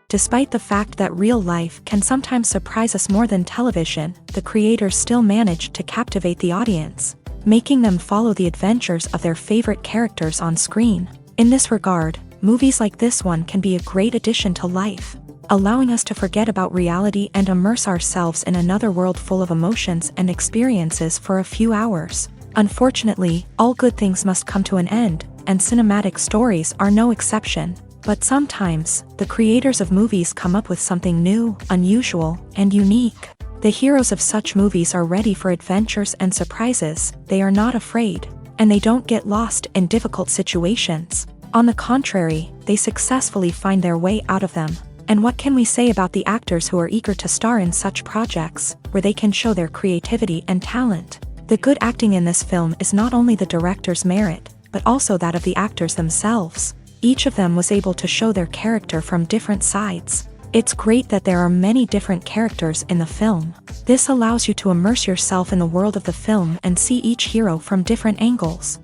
Despite the fact that real life can sometimes surprise us more than television, the creators still manage to captivate the audience, making them follow the adventures of their favorite characters on screen. In this regard, movies like this one can be a great addition to life, allowing us to forget about reality and immerse ourselves in another world full of emotions and experiences for a few hours. Unfortunately, all good things must come to an end, and cinematic stories are no exception. But sometimes, the creators of movies come up with something new, unusual, and unique. The heroes of such movies are ready for adventures and surprises, they are not afraid, and they don't get lost in difficult situations. On the contrary, they successfully find their way out of them. And what can we say about the actors who are eager to star in such projects, where they can show their creativity and talent? The good acting in this film is not only the director's merit, but also that of the actors themselves. Each of them was able to show their character from different sides. It's great that there are many different characters in the film. This allows you to immerse yourself in the world of the film and see each hero from different angles.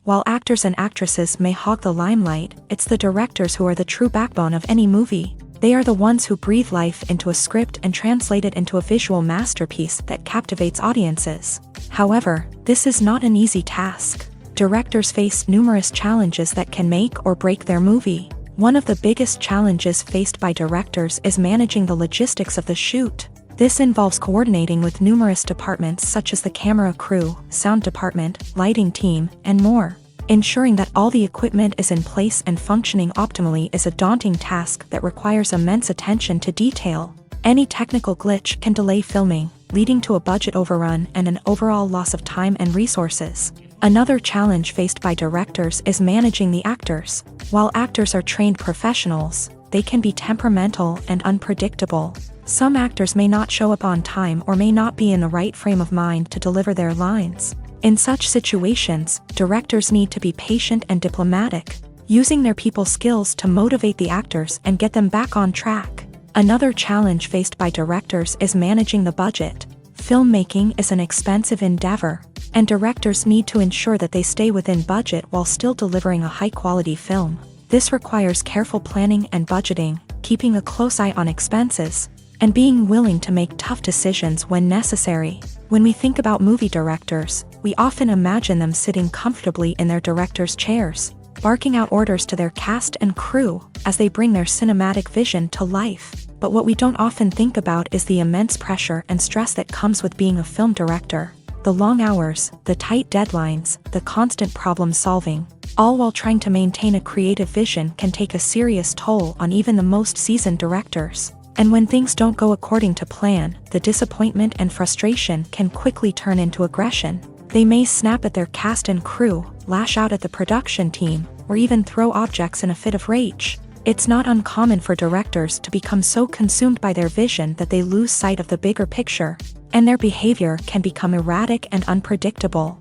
While actors and actresses may hog the limelight, it's the directors who are the true backbone of any movie. They are the ones who breathe life into a script and translate it into a visual masterpiece that captivates audiences. However, this is not an easy task. Directors face numerous challenges that can make or break their movie. One of the biggest challenges faced by directors is managing the logistics of the shoot. This involves coordinating with numerous departments such as the camera crew, sound department, lighting team, and more. Ensuring that all the equipment is in place and functioning optimally is a daunting task that requires immense attention to detail. Any technical glitch can delay filming, leading to a budget overrun and an overall loss of time and resources. Another challenge faced by directors is managing the actors. While actors are trained professionals, they can be temperamental and unpredictable. Some actors may not show up on time or may not be in the right frame of mind to deliver their lines. In such situations, directors need to be patient and diplomatic, using their people skills to motivate the actors and get them back on track. Another challenge faced by directors is managing the budget. Filmmaking is an expensive endeavor, and directors need to ensure that they stay within budget while still delivering a high-quality film. This requires careful planning and budgeting, keeping a close eye on expenses, and being willing to make tough decisions when necessary. When we think about movie directors, we often imagine them sitting comfortably in their director's chairs, barking out orders to their cast and crew as they bring their cinematic vision to life. But what we don't often think about is the immense pressure and stress that comes with being a film director. The long hours, the tight deadlines, the constant problem solving, all while trying to maintain a creative vision can take a serious toll on even the most seasoned directors. And when things don't go according to plan, the disappointment and frustration can quickly turn into aggression. They may snap at their cast and crew, lash out at the production team, or even throw objects in a fit of rage. It's not uncommon for directors to become so consumed by their vision that they lose sight of the bigger picture, and their behavior can become erratic and unpredictable.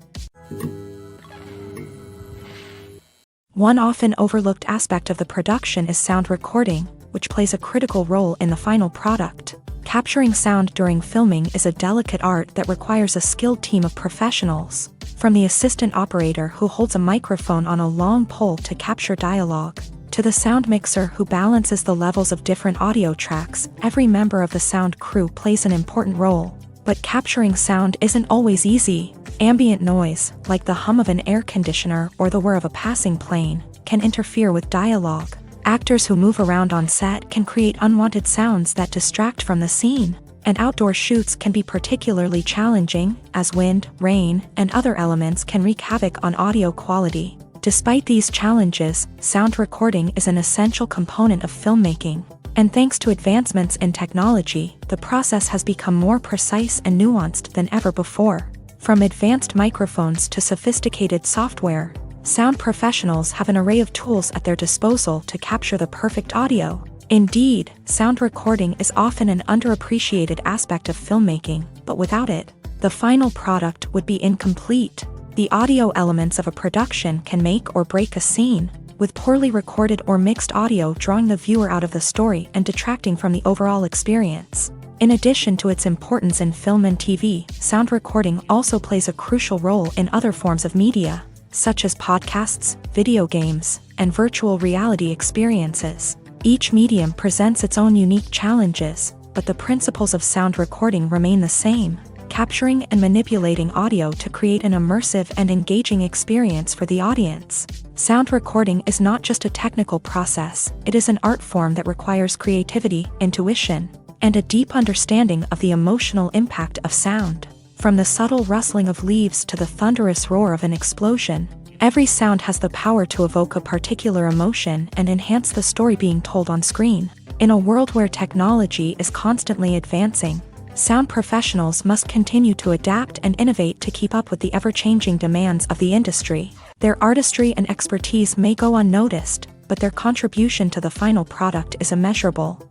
One often overlooked aspect of the production is sound recording, which plays a critical role in the final product. Capturing sound during filming is a delicate art that requires a skilled team of professionals. From the assistant operator who holds a microphone on a long pole to capture dialogue, to the sound mixer who balances the levels of different audio tracks, every member of the sound crew plays an important role. But capturing sound isn't always easy. Ambient noise, like the hum of an air conditioner or the whir of a passing plane, can interfere with dialogue. Actors who move around on set can create unwanted sounds that distract from the scene. And outdoor shoots can be particularly challenging, as wind, rain, and other elements can wreak havoc on audio quality. Despite these challenges, sound recording is an essential component of filmmaking. And thanks to advancements in technology, the process has become more precise and nuanced than ever before. From advanced microphones to sophisticated software, sound professionals have an array of tools at their disposal to capture the perfect audio. Indeed, sound recording is often an underappreciated aspect of filmmaking, but without it, the final product would be incomplete. The audio elements of a production can make or break a scene, with poorly recorded or mixed audio drawing the viewer out of the story and detracting from the overall experience. In addition to its importance in film and TV, sound recording also plays a crucial role in other forms of media, such as podcasts, video games, and virtual reality experiences. Each medium presents its own unique challenges, but the principles of sound recording remain the same, capturing and manipulating audio to create an immersive and engaging experience for the audience. Sound recording is not just a technical process, it is an art form that requires creativity, intuition, and a deep understanding of the emotional impact of sound. From the subtle rustling of leaves to the thunderous roar of an explosion, every sound has the power to evoke a particular emotion and enhance the story being told on screen. In a world where technology is constantly advancing, sound professionals must continue to adapt and innovate to keep up with the ever-changing demands of the industry. Their artistry and expertise may go unnoticed, but their contribution to the final product is immeasurable.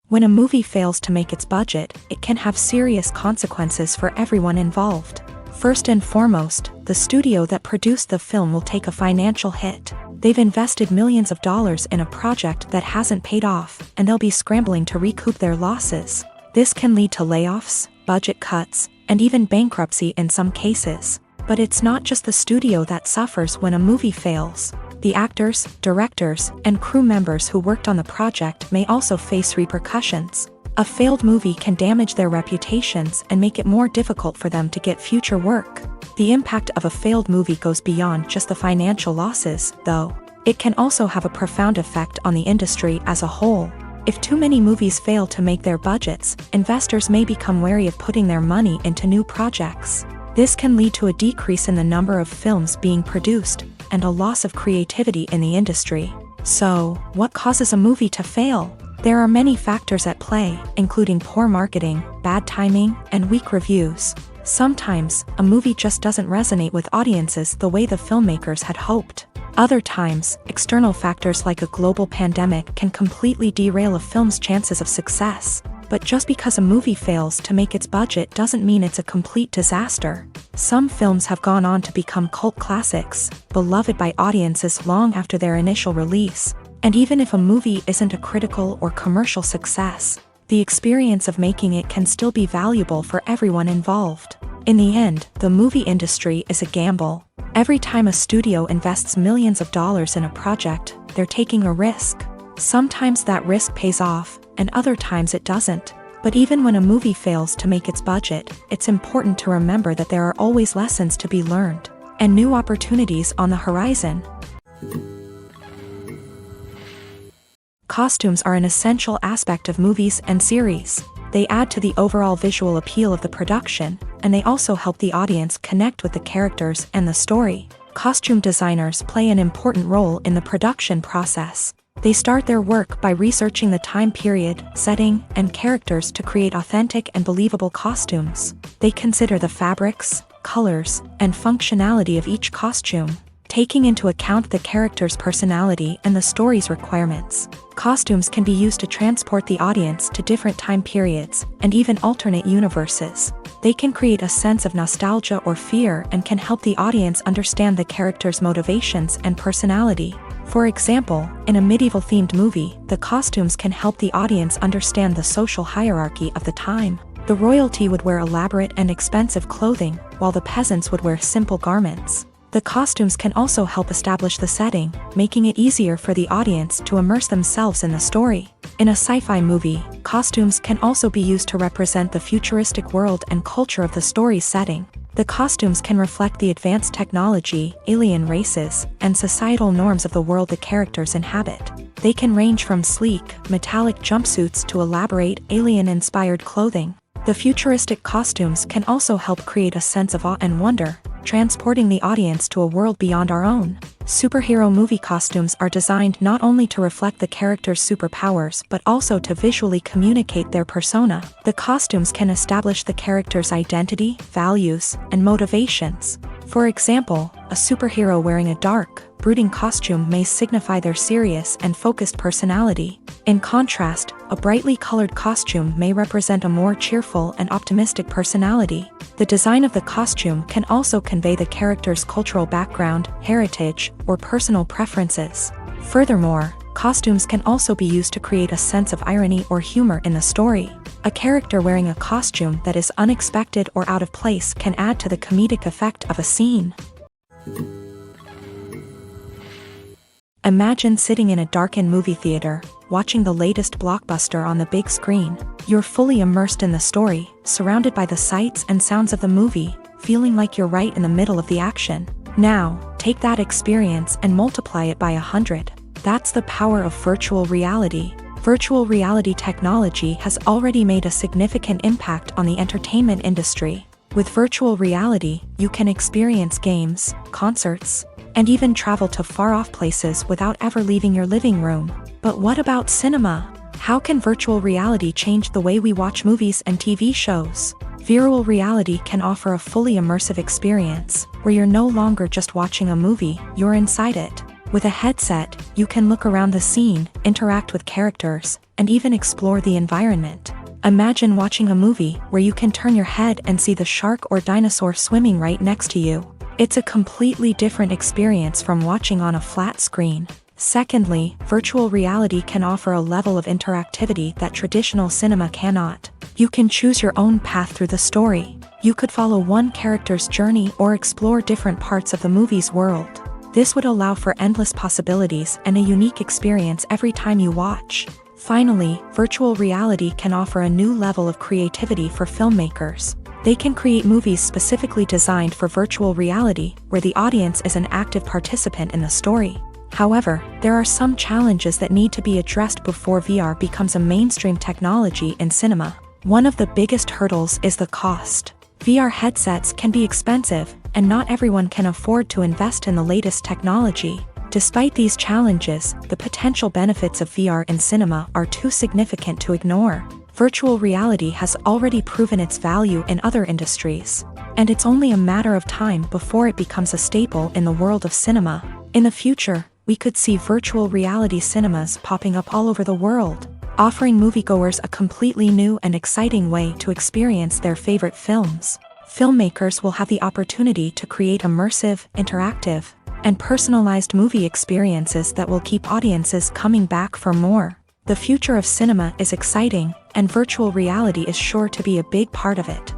When a movie fails to make its budget, it can have serious consequences for everyone involved. First and foremost, the studio that produced the film will take a financial hit. They've invested millions of dollars in a project that hasn't paid off, and they'll be scrambling to recoup their losses. This can lead to layoffs, budget cuts, and even bankruptcy in some cases. But it's not just the studio that suffers when a movie fails. The actors, directors, and crew members who worked on the project may also face repercussions. A failed movie can damage their reputations and make it more difficult for them to get future work. The impact of a failed movie goes beyond just the financial losses, though. It can also have a profound effect on the industry as a whole. If too many movies fail to make their budgets, investors may become wary of putting their money into new projects. This can lead to a decrease in the number of films being produced, and a loss of creativity in the industry. So, what causes a movie to fail? There are many factors at play, including poor marketing, bad timing, and weak reviews. Sometimes, a movie just doesn't resonate with audiences the way the filmmakers had hoped. Other times, external factors like a global pandemic can completely derail a film's chances of success. But just because a movie fails to make its budget doesn't mean it's a complete disaster. Some films have gone on to become cult classics, beloved by audiences long after their initial release. And even if a movie isn't a critical or commercial success, the experience of making it can still be valuable for everyone involved. In the end, the movie industry is a gamble. Every time a studio invests millions of dollars in a project, they're taking a risk. Sometimes that risk pays off, and other times it doesn't. But even when a movie fails to make its budget, it's important to remember that there are always lessons to be learned, and new opportunities on the horizon. Costumes are an essential aspect of movies and series. They add to the overall visual appeal of the production, and they also help the audience connect with the characters and the story. Costume designers play an important role in the production process. They start their work by researching the time period, setting, and characters to create authentic and believable costumes. They consider the fabrics, colors, and functionality of each costume, taking into account the character's personality and the story's requirements. Costumes can be used to transport the audience to different time periods and even alternate universes. They can create a sense of nostalgia or fear and can help the audience understand the character's motivations and personality. For example, in a medieval-themed movie, the costumes can help the audience understand the social hierarchy of the time. The royalty would wear elaborate and expensive clothing, while the peasants would wear simple garments. The costumes can also help establish the setting, making it easier for the audience to immerse themselves in the story. In a sci-fi movie, costumes can also be used to represent the futuristic world and culture of the story's setting. The costumes can reflect the advanced technology, alien races, and societal norms of the world the characters inhabit. They can range from sleek, metallic jumpsuits to elaborate, alien-inspired clothing. The futuristic costumes can also help create a sense of awe and wonder, transporting the audience to a world beyond our own. Superhero movie costumes are designed not only to reflect the character's superpowers but also to visually communicate their persona. The costumes can establish the character's identity, values, and motivations. For example, a superhero wearing a dark, brooding costume may signify their serious and focused personality. In contrast, a brightly colored costume may represent a more cheerful and optimistic personality. The design of the costume can also convey the character's cultural background, heritage, or personal preferences. Furthermore, costumes can also be used to create a sense of irony or humor in the story. A character wearing a costume that is unexpected or out of place can add to the comedic effect of a scene. Imagine sitting in a darkened movie theater, watching the latest blockbuster on the big screen. You're fully immersed in the story, surrounded by the sights and sounds of the movie, feeling like you're right in the middle of the action. Now, take that experience and multiply it by 100. That's the power of virtual reality. Virtual reality technology has already made a significant impact on the entertainment industry. With virtual reality, you can experience games, concerts, and even travel to far-off places without ever leaving your living room. But what about cinema? How can virtual reality change the way we watch movies and TV shows? Virtual reality can offer a fully immersive experience, where you're no longer just watching a movie, you're inside it. With a headset, you can look around the scene, interact with characters, and even explore the environment. Imagine watching a movie where you can turn your head and see the shark or dinosaur swimming right next to you. It's a completely different experience from watching on a flat screen. Secondly, virtual reality can offer a level of interactivity that traditional cinema cannot. You can choose your own path through the story. You could follow one character's journey or explore different parts of the movie's world. This would allow for endless possibilities and a unique experience every time you watch. Finally, virtual reality can offer a new level of creativity for filmmakers. They can create movies specifically designed for virtual reality, where the audience is an active participant in the story. However, there are some challenges that need to be addressed before VR becomes a mainstream technology in cinema. One of the biggest hurdles is the cost. VR headsets can be expensive, and not everyone can afford to invest in the latest technology. Despite these challenges, the potential benefits of VR in cinema are too significant to ignore. Virtual reality has already proven its value in other industries, and it's only a matter of time before it becomes a staple in the world of cinema. In the future, we could see virtual reality cinemas popping up all over the world, offering moviegoers a completely new and exciting way to experience their favorite films. Filmmakers will have the opportunity to create immersive, interactive, and personalized movie experiences that will keep audiences coming back for more. The future of cinema is exciting, and virtual reality is sure to be a big part of it.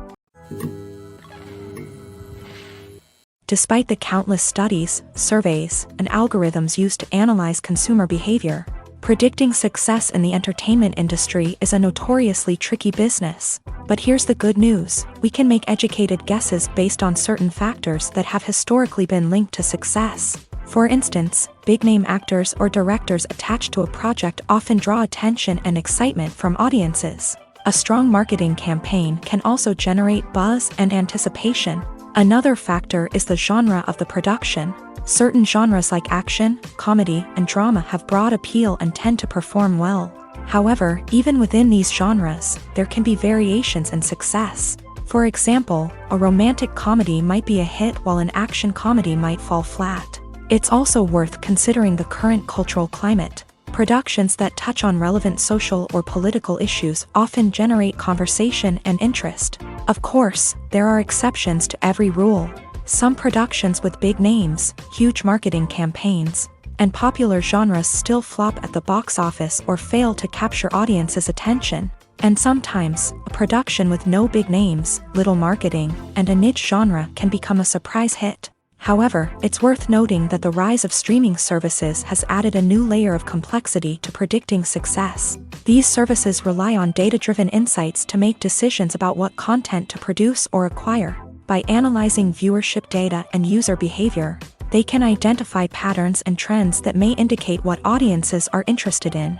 Despite the countless studies, surveys, and algorithms used to analyze consumer behavior, predicting success in the entertainment industry is a notoriously tricky business. But here's the good news: we can make educated guesses based on certain factors that have historically been linked to success. For instance, big-name actors or directors attached to a project often draw attention and excitement from audiences. A strong marketing campaign can also generate buzz and anticipation. Another factor is the genre of the production. Certain genres like action, comedy, and drama have broad appeal and tend to perform well. However, even within these genres, there can be variations in success. For example, a romantic comedy might be a hit while an action comedy might fall flat. It's also worth considering the current cultural climate. Productions that touch on relevant social or political issues often generate conversation and interest. Of course, there are exceptions to every rule. Some productions with big names, huge marketing campaigns, and popular genres still flop at the box office or fail to capture audiences' attention. And sometimes, a production with no big names, little marketing, and a niche genre can become a surprise hit. However, it's worth noting that the rise of streaming services has added a new layer of complexity to predicting success. These services rely on data-driven insights to make decisions about what content to produce or acquire. By analyzing viewership data and user behavior, they can identify patterns and trends that may indicate what audiences are interested in.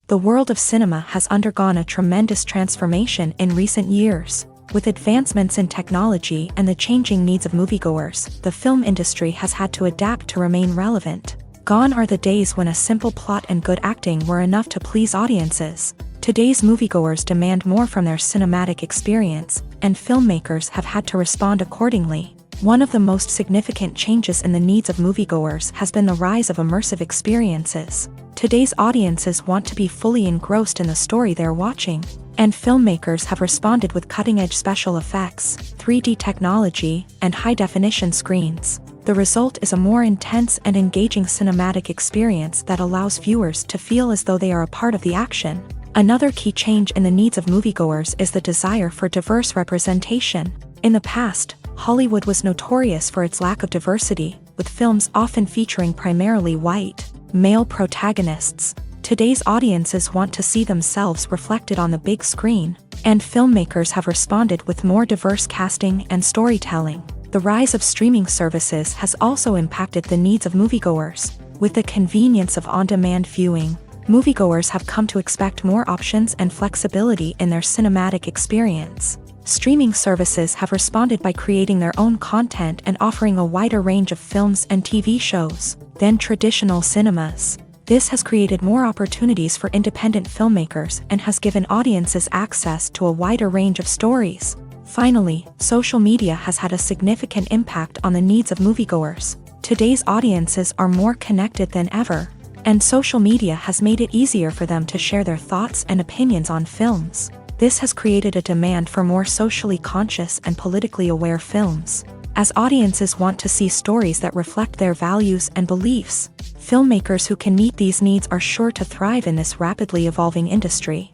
The world of cinema has undergone a tremendous transformation in recent years. With advancements in technology and the changing needs of moviegoers, the film industry has had to adapt to remain relevant. Gone are the days when a simple plot and good acting were enough to please audiences. Today's moviegoers demand more from their cinematic experience, and filmmakers have had to respond accordingly. One of the most significant changes in the needs of moviegoers has been the rise of immersive experiences. Today's audiences want to be fully engrossed in the story they're watching, and filmmakers have responded with cutting-edge special effects, 3D technology, and high-definition screens. The result is a more intense and engaging cinematic experience that allows viewers to feel as though they are a part of the action. Another key change in the needs of moviegoers is the desire for diverse representation. In the past, Hollywood was notorious for its lack of diversity, with films often featuring primarily white, male protagonists. Today's audiences want to see themselves reflected on the big screen, and filmmakers have responded with more diverse casting and storytelling. The rise of streaming services has also impacted the needs of moviegoers. With the convenience of on-demand viewing, moviegoers have come to expect more options and flexibility in their cinematic experience. Streaming services have responded by creating their own content and offering a wider range of films and TV shows than traditional cinemas. This has created more opportunities for independent filmmakers and has given audiences access to a wider range of stories. Finally, social media has had a significant impact on the needs of moviegoers. Today's audiences are more connected than ever, and social media has made it easier for them to share their thoughts and opinions on films. This has created a demand for more socially conscious and politically aware films. As audiences want to see stories that reflect their values and beliefs, filmmakers who can meet these needs are sure to thrive in this rapidly evolving industry.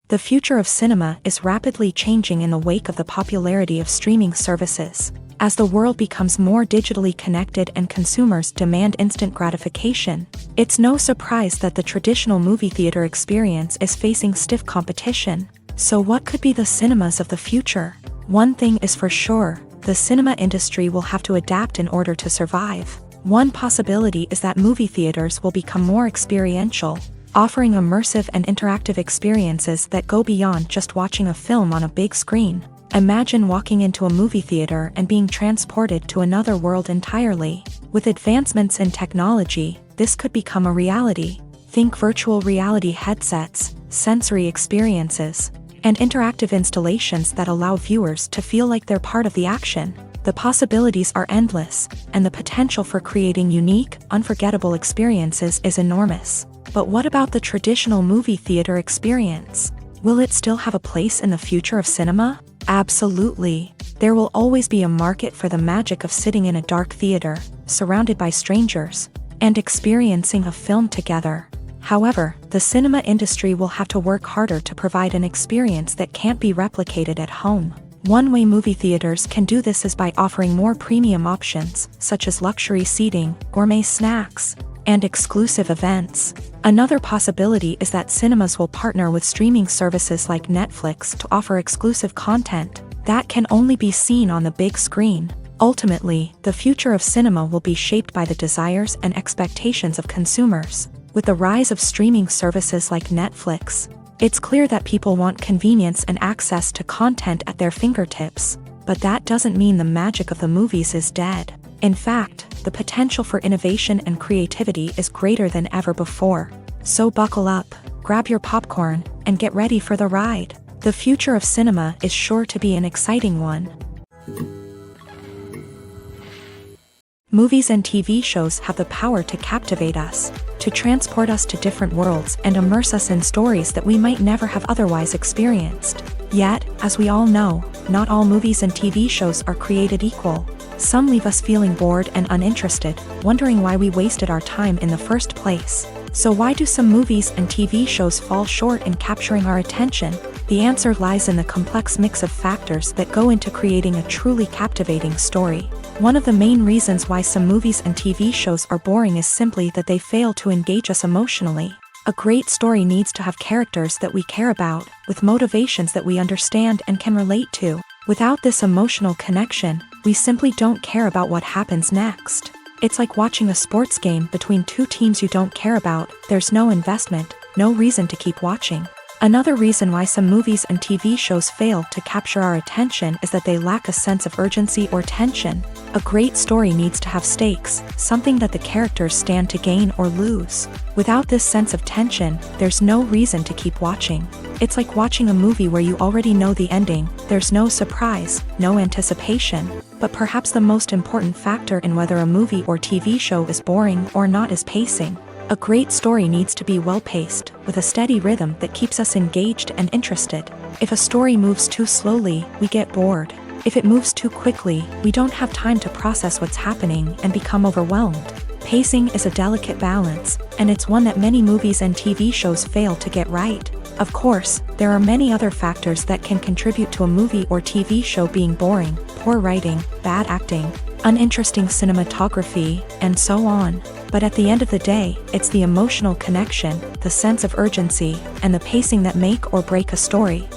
The future of cinema is rapidly changing in the wake of the popularity of streaming services. As the world becomes more digitally connected and consumers demand instant gratification, it's no surprise that the traditional movie theater experience is facing stiff competition. So what could be the cinemas of the future? One thing is for sure, the cinema industry will have to adapt in order to survive. One possibility is that movie theaters will become more experiential, offering immersive and interactive experiences that go beyond just watching a film on a big screen. Imagine walking into a movie theater and being transported to another world entirely. With advancements in technology, this could become a reality. Think virtual reality headsets, sensory experiences, and interactive installations that allow viewers to feel like they're part of the action. The possibilities are endless, and the potential for creating unique, unforgettable experiences is enormous. But what about the traditional movie theater experience? Will it still have a place in the future of cinema? Absolutely. There will always be a market for the magic of sitting in a dark theater, surrounded by strangers, and experiencing a film together. However, the cinema industry will have to work harder to provide an experience that can't be replicated at home. One way movie theaters can do this is by offering more premium options, such as luxury seating, gourmet snacks, and exclusive events. Another possibility is that cinemas will partner with streaming services like Netflix to offer exclusive content that can only be seen on the big screen. Ultimately, the future of cinema will be shaped by the desires and expectations of consumers. With the rise of streaming services like Netflix, it's clear that people want convenience and access to content at their fingertips. But that doesn't mean the magic of the movies is dead. In fact, the potential for innovation and creativity is greater than ever before. So buckle up, grab your popcorn, and get ready for the ride. The future of cinema is sure to be an exciting one. Movies and TV shows have the power to captivate us, to transport us to different worlds and immerse us in stories that we might never have otherwise experienced. Yet, as we all know, not all movies and TV shows are created equal. Some leave us feeling bored and uninterested, wondering why we wasted our time in the first place. So why do some movies and TV shows fall short in capturing our attention? The answer lies in the complex mix of factors that go into creating a truly captivating story. One of the main reasons why some movies and TV shows are boring is simply that they fail to engage us emotionally. A great story needs to have characters that we care about, with motivations that we understand and can relate to. Without this emotional connection, we simply don't care about what happens next. It's like watching a sports game between two teams you don't care about. There's no investment, no reason to keep watching. Another reason why some movies and TV shows fail to capture our attention is that they lack a sense of urgency or tension. A great story needs to have stakes, something that the characters stand to gain or lose. Without this sense of tension, there's no reason to keep watching. It's like watching a movie where you already know the ending. There's no surprise, no anticipation. But perhaps the most important factor in whether a movie or TV show is boring or not is pacing. A great story needs to be well-paced, with a steady rhythm that keeps us engaged and interested. If a story moves too slowly, we get bored. If it moves too quickly, we don't have time to process what's happening and become overwhelmed. Pacing is a delicate balance, and it's one that many movies and TV shows fail to get right. Of course, there are many other factors that can contribute to a movie or TV show being boring: poor writing, bad acting, uninteresting cinematography, and so on. But at the end of the day, it's the emotional connection, the sense of urgency, and the pacing that make or break a story.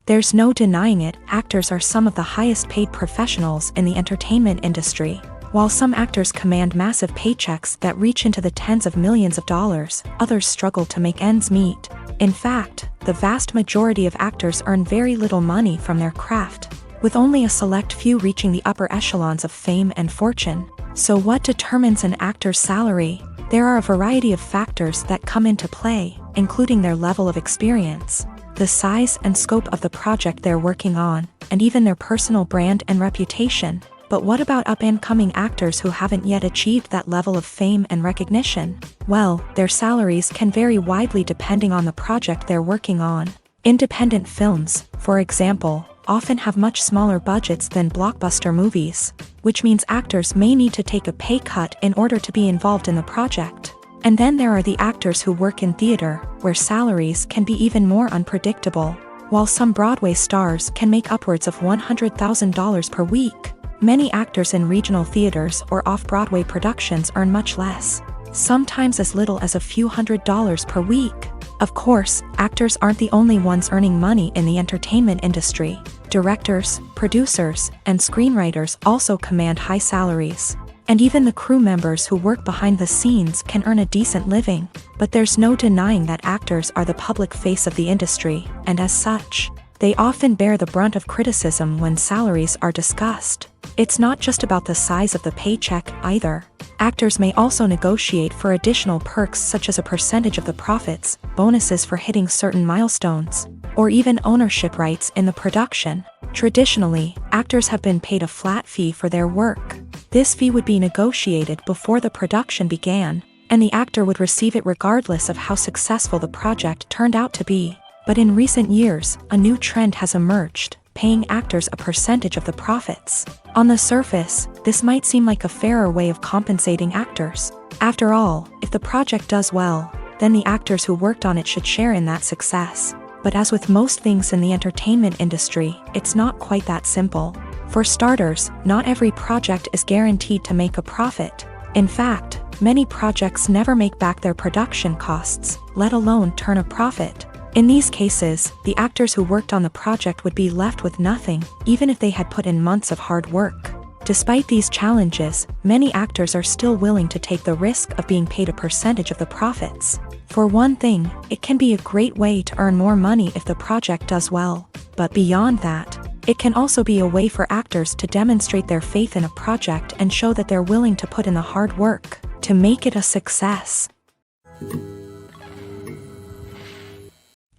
There's no denying it, actors are some of the highest paid professionals in the entertainment industry. While some actors command massive paychecks that reach into the tens of millions of dollars, others struggle to make ends meet. In fact, the vast majority of actors earn very little money from their craft, with only a select few reaching the upper echelons of fame and fortune. So what determines an actor's salary? There are a variety of factors that come into play, including their level of experience, the size and scope of the project they're working on, and even their personal brand and reputation. But what about up-and-coming actors who haven't yet achieved that level of fame and recognition? Well, their salaries can vary widely depending on the project they're working on. Independent films, for example, often have much smaller budgets than blockbuster movies, which means actors may need to take a pay cut in order to be involved in the project. And then there are the actors who work in theater, where salaries can be even more unpredictable. While some Broadway stars can make upwards of $100,000 per week, many actors in regional theaters or off-Broadway productions earn much less, sometimes as little as a few $100s per week. Of course, actors aren't the only ones earning money in the entertainment industry. Directors, producers, and screenwriters also command high salaries. And even the crew members who work behind the scenes can earn a decent living. But there's no denying that actors are the public face of the industry, and as such, they often bear the brunt of criticism when salaries are discussed. It's not just about the size of the paycheck, either. Actors may also negotiate for additional perks such as a percentage of the profits, bonuses for hitting certain milestones, or even ownership rights in the production. Traditionally, actors have been paid a flat fee for their work. This fee would be negotiated before the production began, and the actor would receive it regardless of how successful the project turned out to be. But in recent years, a new trend has emerged, paying actors a percentage of the profits. On the surface, this might seem like a fairer way of compensating actors. After all, if the project does well, then the actors who worked on it should share in that success. But as with most things in the entertainment industry, it's not quite that simple. For starters, not every project is guaranteed to make a profit. In fact, many projects never make back their production costs, let alone turn a profit. In these cases, the actors who worked on the project would be left with nothing, even if they had put in months of hard work. Despite these challenges, many actors are still willing to take the risk of being paid a percentage of the profits. For one thing, it can be a great way to earn more money if the project does well. But beyond that, it can also be a way for actors to demonstrate their faith in a project and show that they're willing to put in the hard work to make it a success.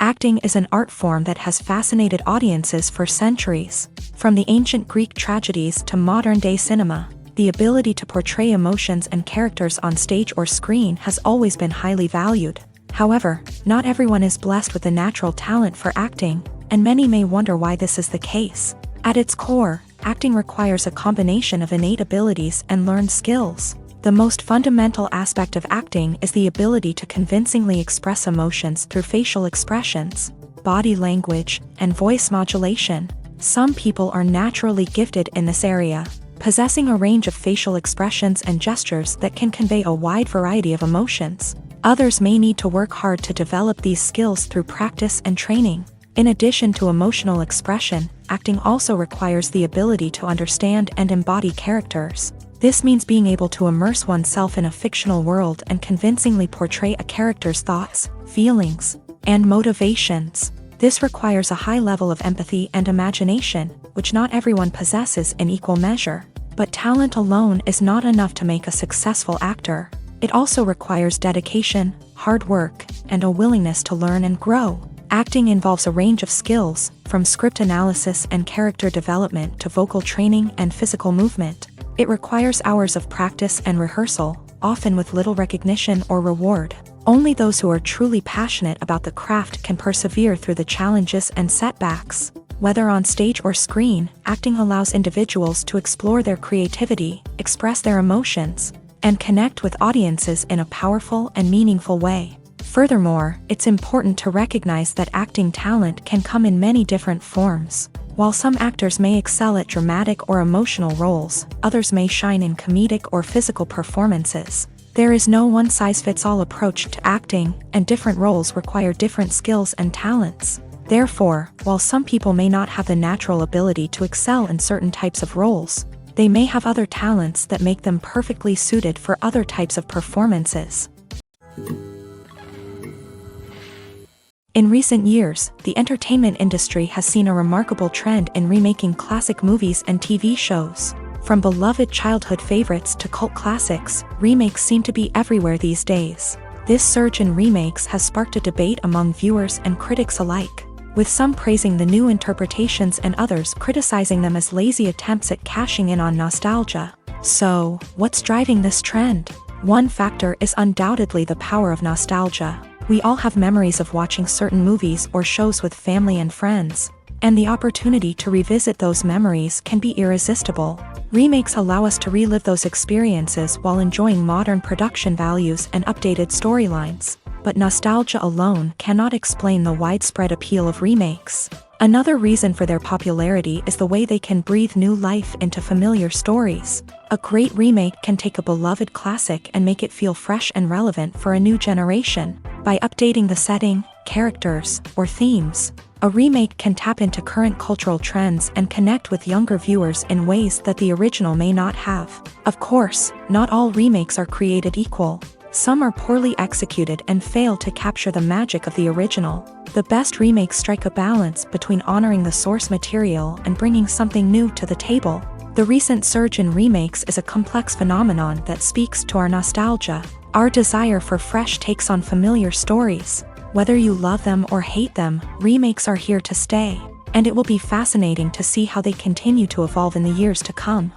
Acting is an art form that has fascinated audiences for centuries. From the ancient Greek tragedies to modern-day cinema, the ability to portray emotions and characters on stage or screen has always been highly valued. However, not everyone is blessed with a natural talent for acting, and many may wonder why this is the case. At its core, acting requires a combination of innate abilities and learned skills. The most fundamental aspect of acting is the ability to convincingly express emotions through facial expressions, body language, and voice modulation. Some people are naturally gifted in this area, possessing a range of facial expressions and gestures that can convey a wide variety of emotions. Others may need to work hard to develop these skills through practice and training. In addition to emotional expression, acting also requires the ability to understand and embody characters. This means being able to immerse oneself in a fictional world and convincingly portray a character's thoughts, feelings, and motivations. This requires a high level of empathy and imagination, which not everyone possesses in equal measure. But talent alone is not enough to make a successful actor. It also requires dedication, hard work, and a willingness to learn and grow. Acting involves a range of skills, from script analysis and character development to vocal training and physical movement. It requires hours of practice and rehearsal, often with little recognition or reward. Only those who are truly passionate about the craft can persevere through the challenges and setbacks. Whether on stage or screen, acting allows individuals to explore their creativity, express their emotions, and connect with audiences in a powerful and meaningful way. Furthermore, it's important to recognize that acting talent can come in many different forms. While some actors may excel at dramatic or emotional roles, others may shine in comedic or physical performances. There is no one-size-fits-all approach to acting, and different roles require different skills and talents. Therefore, while some people may not have the natural ability to excel in certain types of roles, they may have other talents that make them perfectly suited for other types of performances. In recent years, the entertainment industry has seen a remarkable trend in remaking classic movies and TV shows. From beloved childhood favorites to cult classics, remakes seem to be everywhere these days. This surge in remakes has sparked a debate among viewers and critics alike, with some praising the new interpretations and others criticizing them as lazy attempts at cashing in on nostalgia. So, what's driving this trend? One factor is undoubtedly the power of nostalgia. We all have memories of watching certain movies or shows with family and friends, and the opportunity to revisit those memories can be irresistible. Remakes allow us to relive those experiences while enjoying modern production values and updated storylines, but nostalgia alone cannot explain the widespread appeal of remakes. Another reason for their popularity is the way they can breathe new life into familiar stories. A great remake can take a beloved classic and make it feel fresh and relevant for a new generation. By updating the setting, characters, or themes, a remake can tap into current cultural trends and connect with younger viewers in ways that the original may not have. Of course, not all remakes are created equal. Some are poorly executed and fail to capture the magic of the original. The best remakes strike a balance between honoring the source material and bringing something new to the table. The recent surge in remakes is a complex phenomenon that speaks to our nostalgia, our desire for fresh takes on familiar stories. Whether you love them or hate them, remakes are here to stay, and it will be fascinating to see how they continue to evolve in the years to come.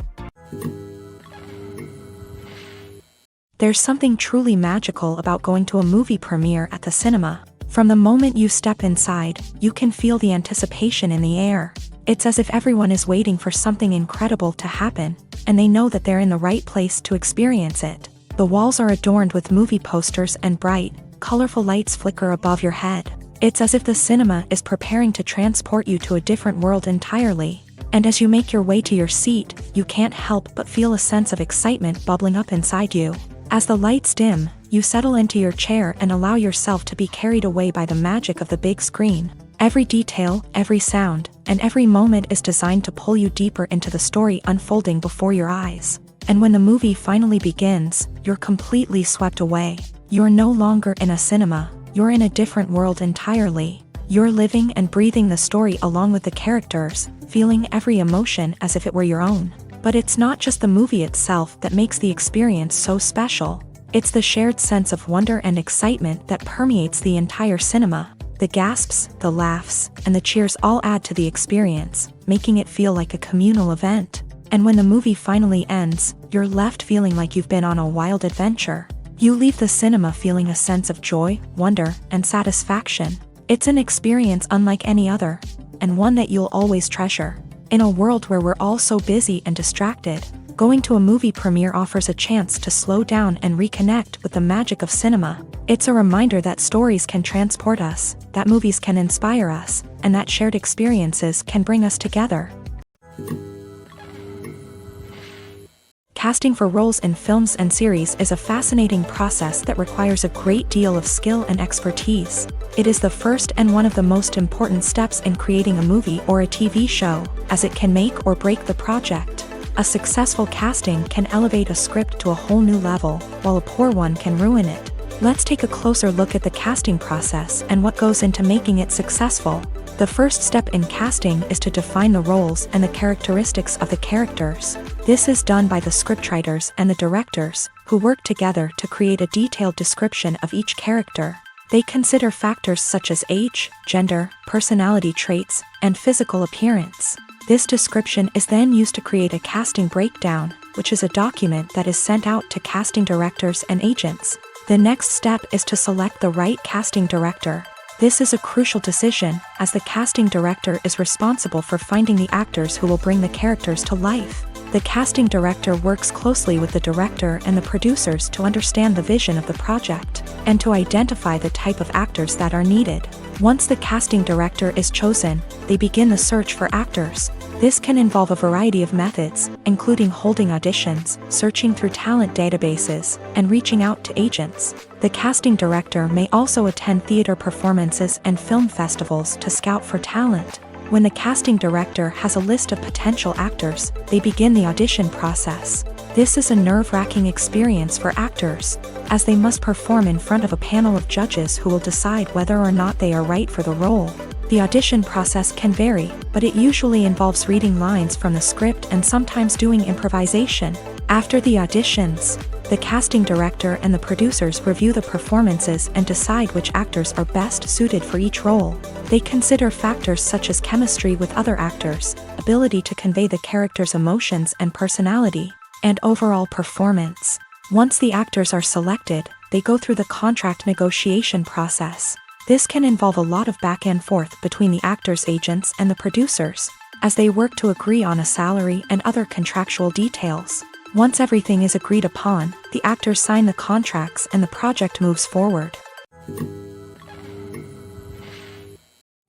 There's something truly magical about going to a movie premiere at the cinema. From the moment you step inside, you can feel the anticipation in the air. It's as if everyone is waiting for something incredible to happen, and they know that they're in the right place to experience it. The walls are adorned with movie posters and bright, colorful lights flicker above your head. It's as if the cinema is preparing to transport you to a different world entirely. And as you make your way to your seat, you can't help but feel a sense of excitement bubbling up inside you. As the lights dim, you settle into your chair and allow yourself to be carried away by the magic of the big screen. Every detail, every sound, and every moment is designed to pull you deeper into the story unfolding before your eyes. And when the movie finally begins, you're completely swept away. You're no longer in a cinema, you're in a different world entirely. You're living and breathing the story along with the characters, feeling every emotion as if it were your own. But it's not just the movie itself that makes the experience so special. It's the shared sense of wonder and excitement that permeates the entire cinema. The gasps, the laughs, and the cheers all add to the experience, making it feel like a communal event. And when the movie finally ends, you're left feeling like you've been on a wild adventure. You leave the cinema feeling a sense of joy, wonder, and satisfaction. It's an experience unlike any other, and one that you'll always treasure. In a world where we're all so busy and distracted, going to a movie premiere offers a chance to slow down and reconnect with the magic of cinema. It's a reminder that stories can transport us, that movies can inspire us, and that shared experiences can bring us together. Casting for roles in films and series is a fascinating process that requires a great deal of skill and expertise. It is the first and one of the most important steps in creating a movie or a TV show, as it can make or break the project. A successful casting can elevate a script to a whole new level, while a poor one can ruin it. Let's take a closer look at the casting process and what goes into making it successful. The first step in casting is to define the roles and the characteristics of the characters. This is done by the scriptwriters and the directors, who work together to create a detailed description of each character. They consider factors such as age, gender, personality traits, and physical appearance. This description is then used to create a casting breakdown, which is a document that is sent out to casting directors and agents. The next step is to select the right casting director. This is a crucial decision, as the casting director is responsible for finding the actors who will bring the characters to life. The casting director works closely with the director and the producers to understand the vision of the project, and to identify the type of actors that are needed. Once the casting director is chosen, they begin the search for actors. This can involve a variety of methods, including holding auditions, searching through talent databases, and reaching out to agents. The casting director may also attend theater performances and film festivals to scout for talent. When the casting director has a list of potential actors, they begin the audition process. This is a nerve-wracking experience for actors, as they must perform in front of a panel of judges who will decide whether or not they are right for the role. The audition process can vary, but it usually involves reading lines from the script and sometimes doing improvisation. After the auditions, the casting director and the producers review the performances and decide which actors are best suited for each role. They consider factors such as chemistry with other actors, ability to convey the character's emotions and personality, and overall performance. Once the actors are selected, they go through the contract negotiation process. This can involve a lot of back and forth between the actors' agents and the producers, as they work to agree on a salary and other contractual details. Once everything is agreed upon, the actors sign the contracts and the project moves forward.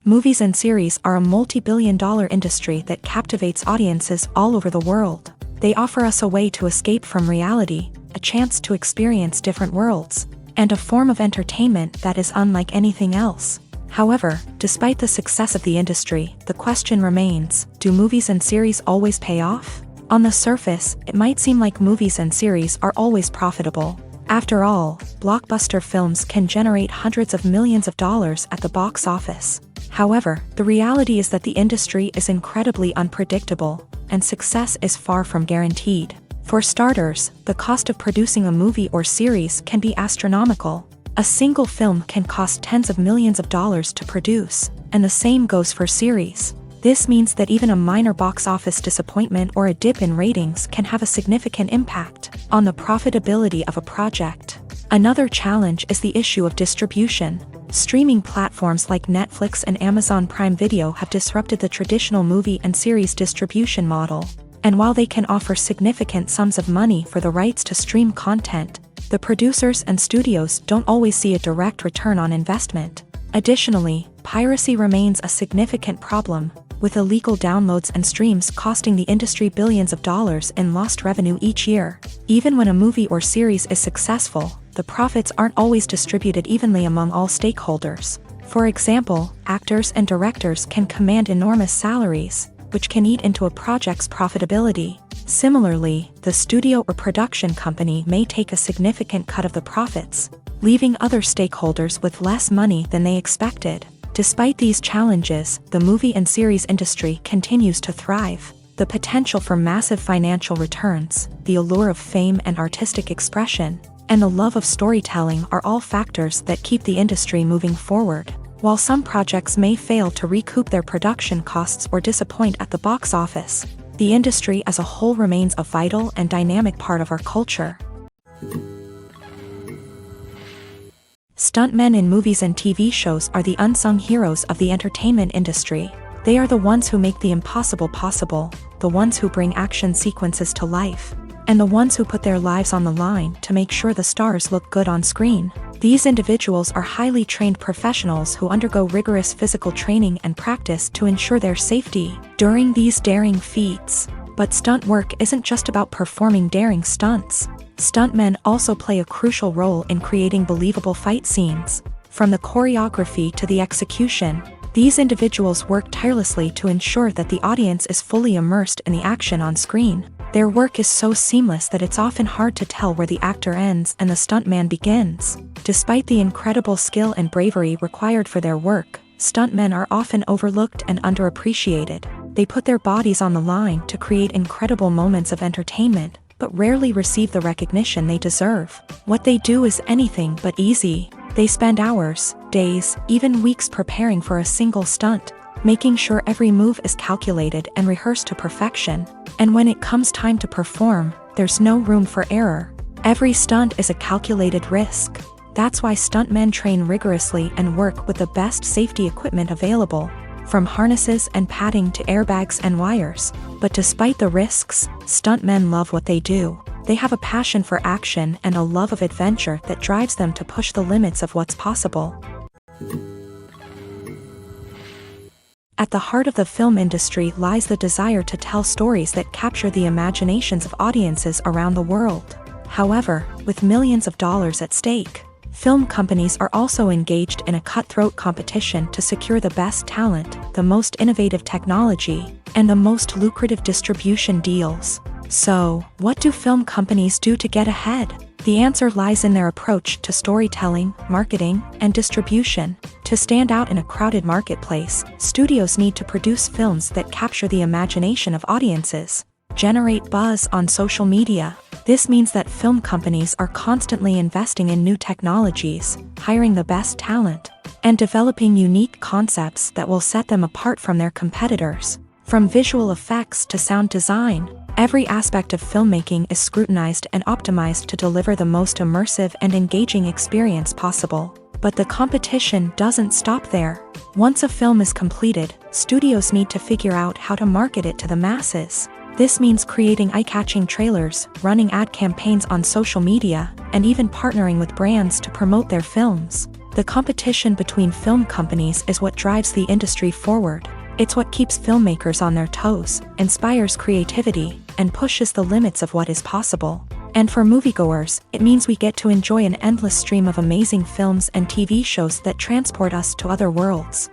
Movies and series are a multi-billion-dollar industry that captivates audiences all over the world. They offer us a way to escape from reality, a chance to experience different worlds, and a form of entertainment that is unlike anything else. However, despite the success of the industry, the question remains, do movies and series always pay off? On the surface, it might seem like movies and series are always profitable. After all, blockbuster films can generate hundreds of millions of dollars at the box office. However, the reality is that the industry is incredibly unpredictable, and success is far from guaranteed. For starters, the cost of producing a movie or series can be astronomical. A single film can cost tens of millions of dollars to produce, and the same goes for series. This means that even a minor box office disappointment or a dip in ratings can have a significant impact on the profitability of a project. Another challenge is the issue of distribution. Streaming platforms like Netflix and Amazon Prime Video have disrupted the traditional movie and series distribution model. And while they can offer significant sums of money for the rights to stream content, the producers and studios don't always see a direct return on investment. Additionally, piracy remains a significant problem, with illegal downloads and streams costing the industry billions of dollars in lost revenue each year. Even when a movie or series is successful, the profits aren't always distributed evenly among all stakeholders. For example, actors and directors can command enormous salaries, which can eat into a project's profitability. Similarly, the studio or production company may take a significant cut of the profits, leaving other stakeholders with less money than they expected. Despite these challenges, the movie and series industry continues to thrive. The potential for massive financial returns, the allure of fame and artistic expression, and the love of storytelling are all factors that keep the industry moving forward. While some projects may fail to recoup their production costs or disappoint at the box office, the industry as a whole remains a vital and dynamic part of our culture. Stuntmen in movies and TV shows are the unsung heroes of the entertainment industry. They are the ones who make the impossible possible, the ones who bring action sequences to life, and the ones who put their lives on the line to make sure the stars look good on screen. These individuals are highly trained professionals who undergo rigorous physical training and practice to ensure their safety during these daring feats. But stunt work isn't just about performing daring stunts. Stuntmen also play a crucial role in creating believable fight scenes. From the choreography to the execution, these individuals work tirelessly to ensure that the audience is fully immersed in the action on screen. Their work is so seamless that it's often hard to tell where the actor ends and the stuntman begins. Despite the incredible skill and bravery required for their work, stuntmen are often overlooked and underappreciated. They put their bodies on the line to create incredible moments of entertainment, but rarely receive the recognition they deserve. What they do is anything but easy. They spend hours, days, even weeks preparing for a single stunt, making sure every move is calculated and rehearsed to perfection. And when it comes time to perform, there's no room for error. Every stunt is a calculated risk. That's why stuntmen train rigorously and work with the best safety equipment available. from harnesses and padding to airbags and wires. But despite the risks, stuntmen love what they do. They have a passion for action and a love of adventure that drives them to push the limits of what's possible. At the heart of the film industry lies the desire to tell stories that capture the imaginations of audiences around the world. However, with millions of dollars at stake, film companies are also engaged in a cutthroat competition to secure the best talent, the most innovative technology, and the most lucrative distribution deals. So, what do film companies do to get ahead? The answer lies in their approach to storytelling, marketing, and distribution. To stand out in a crowded marketplace, studios need to produce films that capture the imagination of audiences, generate buzz on social media. This means that film companies are constantly investing in new technologies, hiring the best talent, and developing unique concepts that will set them apart from their competitors. From visual effects to sound design, every aspect of filmmaking is scrutinized and optimized to deliver the most immersive and engaging experience possible. But the competition doesn't stop there. Once a film is completed, studios need to figure out how to market it to the masses. This means creating eye-catching trailers, running ad campaigns on social media, and even partnering with brands to promote their films. The competition between film companies is what drives the industry forward. It's what keeps filmmakers on their toes, inspires creativity, and pushes the limits of what is possible. And for moviegoers, it means we get to enjoy an endless stream of amazing films and TV shows that transport us to other worlds.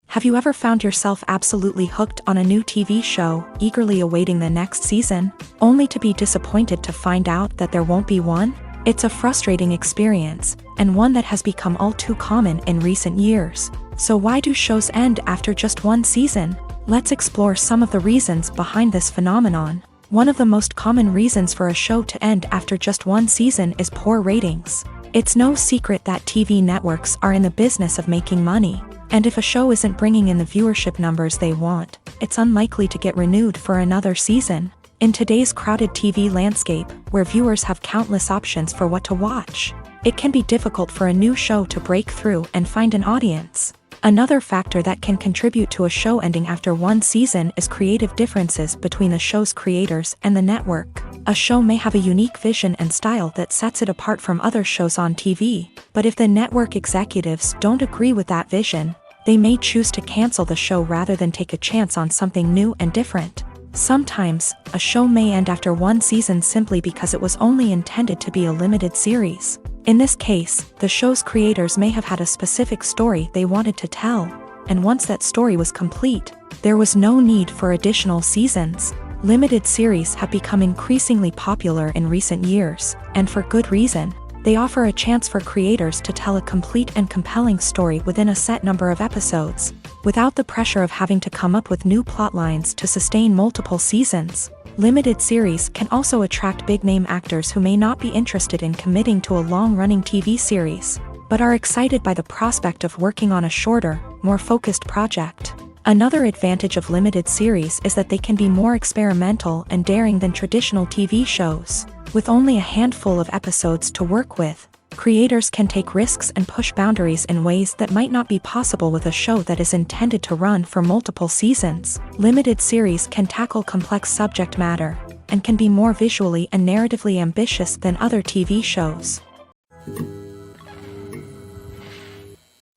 Have you ever found yourself absolutely hooked on a new TV show, eagerly awaiting the next season, only to be disappointed to find out that there won't be one? It's a frustrating experience, and one that has become all too common in recent years. So why do shows end after just one season? Let's explore some of the reasons behind this phenomenon. One of the most common reasons for a show to end after just one season is poor ratings. It's no secret that TV networks are in the business of making money, and if a show isn't bringing in the viewership numbers they want, it's unlikely to get renewed for another season. In today's crowded TV landscape, where viewers have countless options for what to watch, it can be difficult for a new show to break through and find an audience. Another factor that can contribute to a show ending after one season is creative differences between the show's creators and the network. A show may have a unique vision and style that sets it apart from other shows on TV, but if the network executives don't agree with that vision, they may choose to cancel the show rather than take a chance on something new and different. Sometimes, a show may end after one season simply because it was only intended to be a limited series. In this case, the show's creators may have had a specific story they wanted to tell, and once that story was complete, there was no need for additional seasons. Limited series have become increasingly popular in recent years, and for good reason. They offer a chance for creators to tell a complete and compelling story within a set number of episodes, without the pressure of having to come up with new plotlines to sustain multiple seasons. Limited series can also attract big-name actors who may not be interested in committing to a long-running TV series, but are excited by the prospect of working on a shorter, more focused project. Another advantage of limited series is that they can be more experimental and daring than traditional TV shows. With only a handful of episodes to work with, creators can take risks and push boundaries in ways that might not be possible with a show that is intended to run for multiple seasons. Limited series can tackle complex subject matter, and can be more visually and narratively ambitious than other TV shows.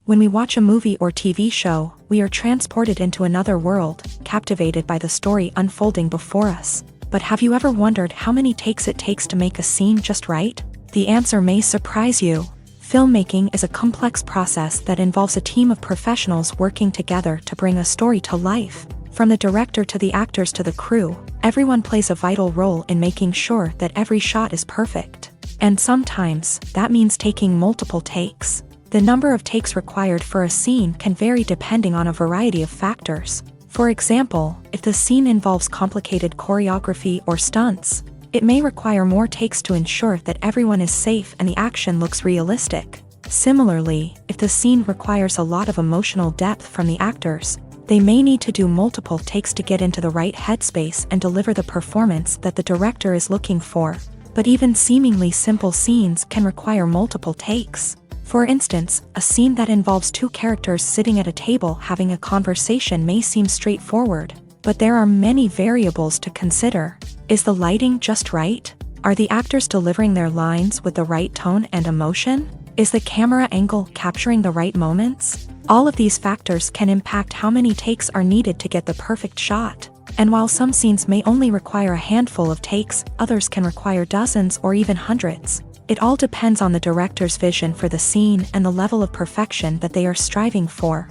When we watch a movie or TV show, we are transported into another world, captivated by the story unfolding before us. But have you ever wondered how many takes it takes to make a scene just right? The answer may surprise you. Filmmaking is a complex process that involves a team of professionals working together to bring a story to life. From the director to the actors to the crew, everyone plays a vital role in making sure that every shot is perfect. And sometimes, that means taking multiple takes. The number of takes required for a scene can vary depending on a variety of factors. For example, if the scene involves complicated choreography or stunts, it may require more takes to ensure that everyone is safe and the action looks realistic. Similarly, if the scene requires a lot of emotional depth from the actors, they may need to do multiple takes to get into the right headspace and deliver the performance that the director is looking for. But even seemingly simple scenes can require multiple takes. For instance, a scene that involves two characters sitting at a table having a conversation may seem straightforward, but there are many variables to consider. Is the lighting just right? Are the actors delivering their lines with the right tone and emotion? Is the camera angle capturing the right moments? All of these factors can impact how many takes are needed to get the perfect shot. And while some scenes may only require a handful of takes, others can require dozens or even hundreds. It all depends on the director's vision for the scene and the level of perfection that they are striving for.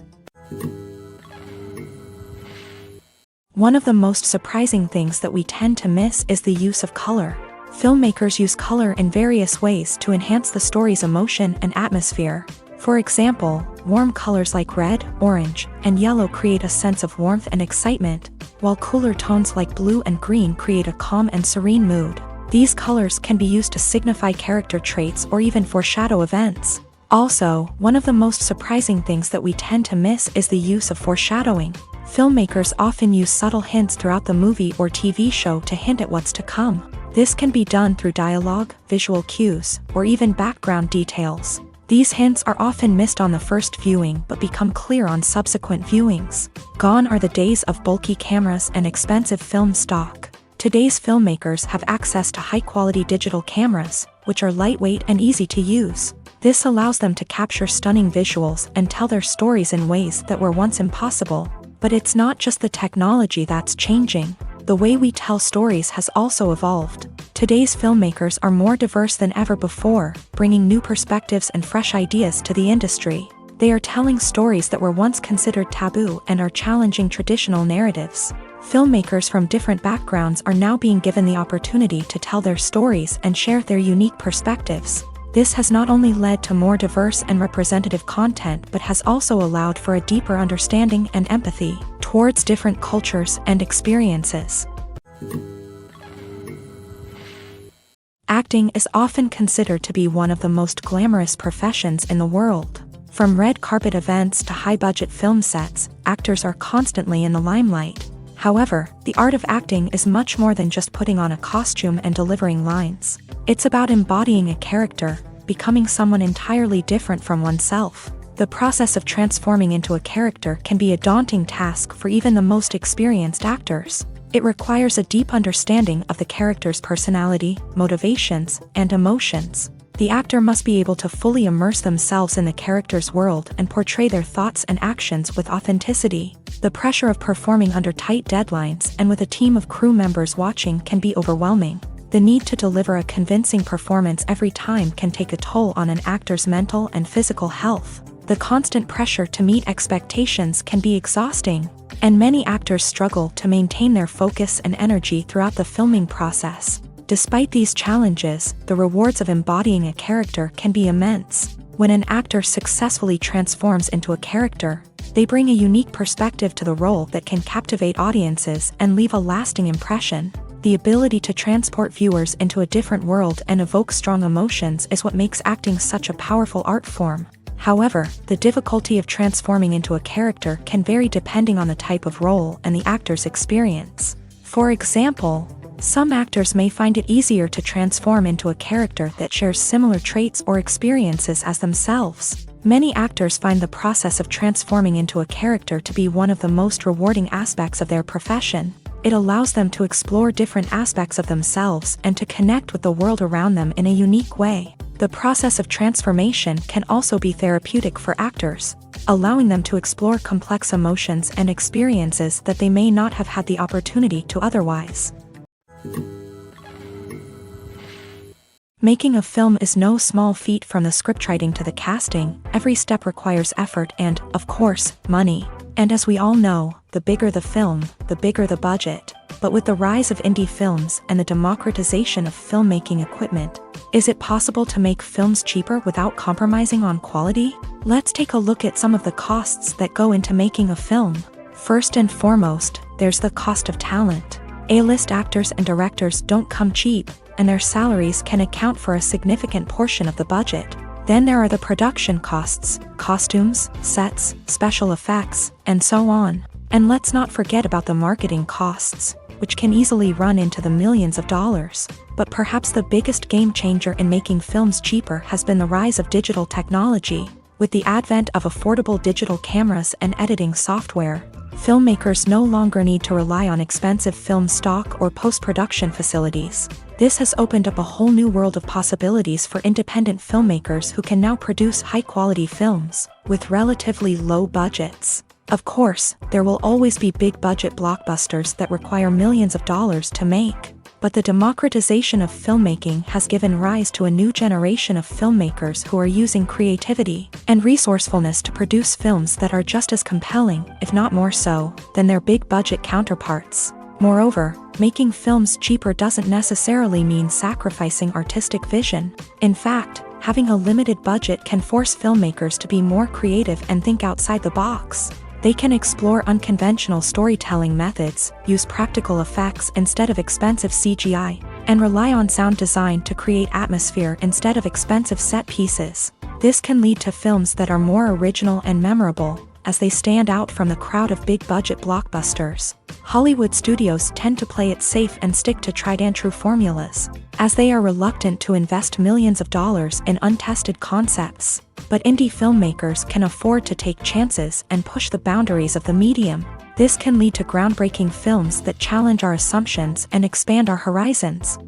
One of the most surprising things that we tend to miss is the use of color. Filmmakers use color in various ways to enhance the story's emotion and atmosphere. For example, warm colors like red, orange, and yellow create a sense of warmth and excitement, while cooler tones like blue and green create a calm and serene mood. These colors can be used to signify character traits or even foreshadow events. Also, one of the most surprising things that we tend to miss is the use of foreshadowing. Filmmakers often use subtle hints throughout the movie or TV show to hint at what's to come. This can be done through dialogue, visual cues, or even background details. These hints are often missed on the first viewing but become clear on subsequent viewings. Gone are the days of bulky cameras and expensive film stock. Today's filmmakers have access to high-quality digital cameras, which are lightweight and easy to use. This allows them to capture stunning visuals and tell their stories in ways that were once impossible. But it's not just the technology that's changing. The way we tell stories has also evolved. Today's filmmakers are more diverse than ever before, bringing new perspectives and fresh ideas to the industry. They are telling stories that were once considered taboo and are challenging traditional narratives. Filmmakers from different backgrounds are now being given the opportunity to tell their stories and share their unique perspectives. This has not only led to more diverse and representative content but has also allowed for a deeper understanding and empathy towards different cultures and experiences. Acting is often considered to be one of the most glamorous professions in the world. From red carpet events to high-budget film sets, actors are constantly in the limelight. However, the art of acting is much more than just putting on a costume and delivering lines. It's about embodying a character, becoming someone entirely different from oneself. The process of transforming into a character can be a daunting task for even the most experienced actors. It requires a deep understanding of the character's personality, motivations, and emotions. The actor must be able to fully immerse themselves in the character's world and portray their thoughts and actions with authenticity. The pressure of performing under tight deadlines and with a team of crew members watching can be overwhelming. The need to deliver a convincing performance every time can take a toll on an actor's mental and physical health. The constant pressure to meet expectations can be exhausting, and many actors struggle to maintain their focus and energy throughout the filming process. Despite these challenges, the rewards of embodying a character can be immense. When an actor successfully transforms into a character, they bring a unique perspective to the role that can captivate audiences and leave a lasting impression. The ability to transport viewers into a different world and evoke strong emotions is what makes acting such a powerful art form. However, the difficulty of transforming into a character can vary depending on the type of role and the actor's experience. For example, some actors may find it easier to transform into a character that shares similar traits or experiences as themselves. Many actors find the process of transforming into a character to be one of the most rewarding aspects of their profession. It allows them to explore different aspects of themselves and to connect with the world around them in a unique way. The process of transformation can also be therapeutic for actors, allowing them to explore complex emotions and experiences that they may not have had the opportunity to otherwise. Making a film is no small feat. From the scriptwriting to the casting. Every step requires effort and, of course, money. And as we all know, the bigger the film, the bigger the budget. But with the rise of indie films and the democratization of filmmaking equipment, is it possible to make films cheaper without compromising on quality? Let's take a look at some of the costs that go into making a film. First and foremost, there's the cost of talent. A-list actors and directors don't come cheap, and their salaries can account for a significant portion of the budget. Then there are the production costs, costumes, sets, special effects, and so on. And let's not forget about the marketing costs. which can easily run into the millions of dollars. But perhaps the biggest game changer in making films cheaper has been the rise of digital technology. With the advent of affordable digital cameras and editing software, filmmakers no longer need to rely on expensive film stock or post-production facilities. This has opened up a whole new world of possibilities for independent filmmakers who can now produce high-quality films with relatively low budgets. Of course, there will always be big-budget blockbusters that require millions of dollars to make. But the democratization of filmmaking has given rise to a new generation of filmmakers who are using creativity and resourcefulness to produce films that are just as compelling, if not more so, than their big-budget counterparts. Moreover, making films cheaper doesn't necessarily mean sacrificing artistic vision. In fact, having a limited budget can force filmmakers to be more creative and think outside the box. They can explore unconventional storytelling methods, use practical effects instead of expensive CGI, and rely on sound design to create atmosphere instead of expensive set pieces. This can lead to films that are more original and memorable, as they stand out from the crowd of big-budget blockbusters. Hollywood studios tend to play it safe and stick to tried-and-true formulas, as they are reluctant to invest millions of dollars in untested concepts. But indie filmmakers can afford to take chances and push the boundaries of the medium. This can lead to groundbreaking films that challenge our assumptions and expand our horizons.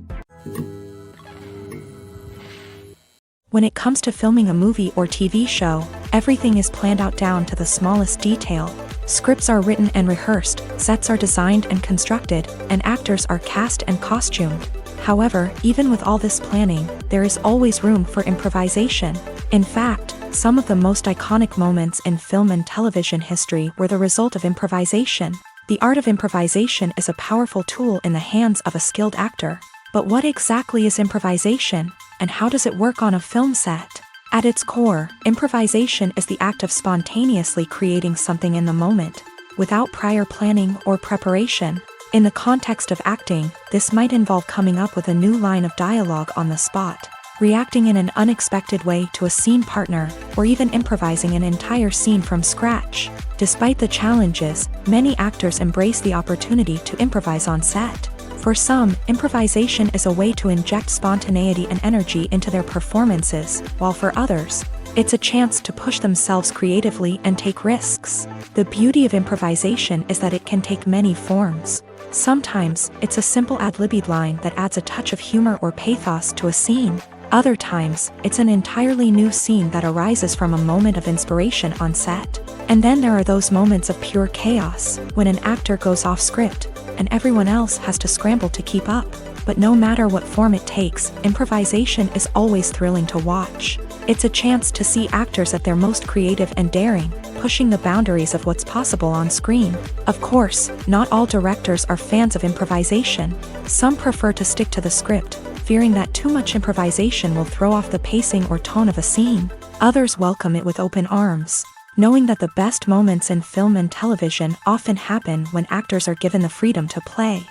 When it comes to filming a movie or TV show, everything is planned out down to the smallest detail. Scripts are written and rehearsed, sets are designed and constructed, and actors are cast and costumed. However, even with all this planning, there is always room for improvisation. In fact, some of the most iconic moments in film and television history were the result of improvisation. The art of improvisation is a powerful tool in the hands of a skilled actor. But what exactly is improvisation, and how does it work on a film set? At its core, improvisation is the act of spontaneously creating something in the moment, without prior planning or preparation. In the context of acting, this might involve coming up with a new line of dialogue on the spot, reacting in an unexpected way to a scene partner, or even improvising an entire scene from scratch. Despite the challenges, many actors embrace the opportunity to improvise on set. For some, improvisation is a way to inject spontaneity and energy into their performances, while for others, it's a chance to push themselves creatively and take risks. The beauty of improvisation is that it can take many forms. Sometimes, it's a simple ad-libbed line that adds a touch of humor or pathos to a scene. Other times, it's an entirely new scene that arises from a moment of inspiration on set. And then there are those moments of pure chaos, when an actor goes off script, and everyone else has to scramble to keep up. But no matter what form it takes, improvisation is always thrilling to watch. It's a chance to see actors at their most creative and daring, pushing the boundaries of what's possible on screen. Of course, not all directors are fans of improvisation. Some prefer to stick to the script, fearing that too much improvisation will throw off the pacing or tone of a scene. Others welcome it with open arms, knowing that the best moments in film and television often happen when actors are given the freedom to play.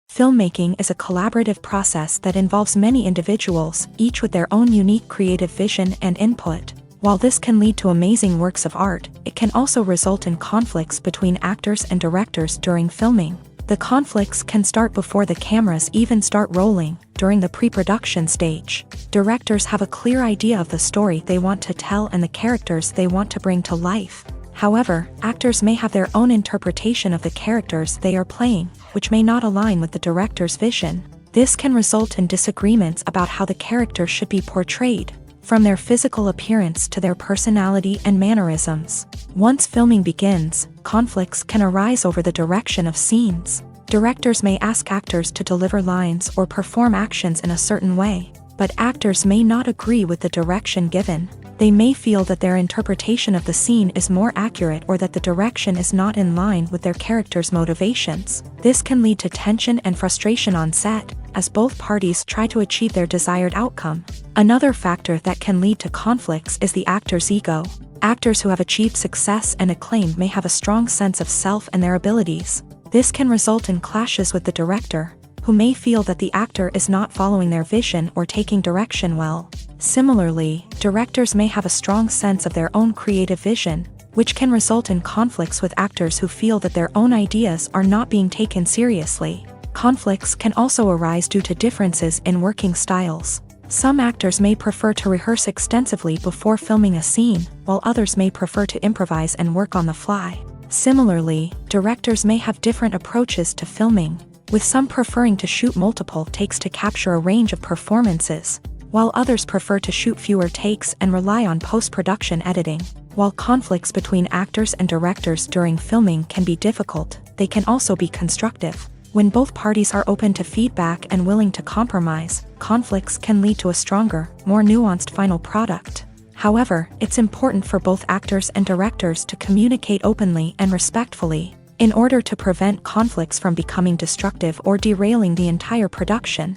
Filmmaking is a collaborative process that involves many individuals, each with their own unique creative vision and input. While this can lead to amazing works of art, it can also result in conflicts between actors and directors during filming. The conflicts can start before the cameras even start rolling, during the pre-production stage. Directors have a clear idea of the story they want to tell and the characters they want to bring to life. However, actors may have their own interpretation of the characters they are playing, which may not align with the director's vision. This can result in disagreements about how the character should be portrayed, from their physical appearance to their personality and mannerisms. Once filming begins, conflicts can arise over the direction of scenes. Directors may ask actors to deliver lines or perform actions in a certain way, but actors may not agree with the direction given. They may feel that their interpretation of the scene is more accurate or that the direction is not in line with their character's motivations. This can lead to tension and frustration on set, as both parties try to achieve their desired outcome. Another factor that can lead to conflicts is the actor's ego. Actors who have achieved success and acclaim may have a strong sense of self and their abilities. This can result in clashes with the director, who may feel that the actor is not following their vision or taking direction well. Similarly, directors may have a strong sense of their own creative vision, which can result in conflicts with actors who feel that their own ideas are not being taken seriously. Conflicts can also arise due to differences in working styles. Some actors may prefer to rehearse extensively before filming a scene, while others may prefer to improvise and work on the fly. Similarly, directors may have different approaches to filming, with some preferring to shoot multiple takes to capture a range of performances, while others prefer to shoot fewer takes and rely on post-production editing. While conflicts between actors and directors during filming can be difficult, they can also be constructive. When both parties are open to feedback and willing to compromise, conflicts can lead to a stronger, more nuanced final product. However, it's important for both actors and directors to communicate openly and respectfully, in order to prevent conflicts from becoming destructive or derailing the entire production.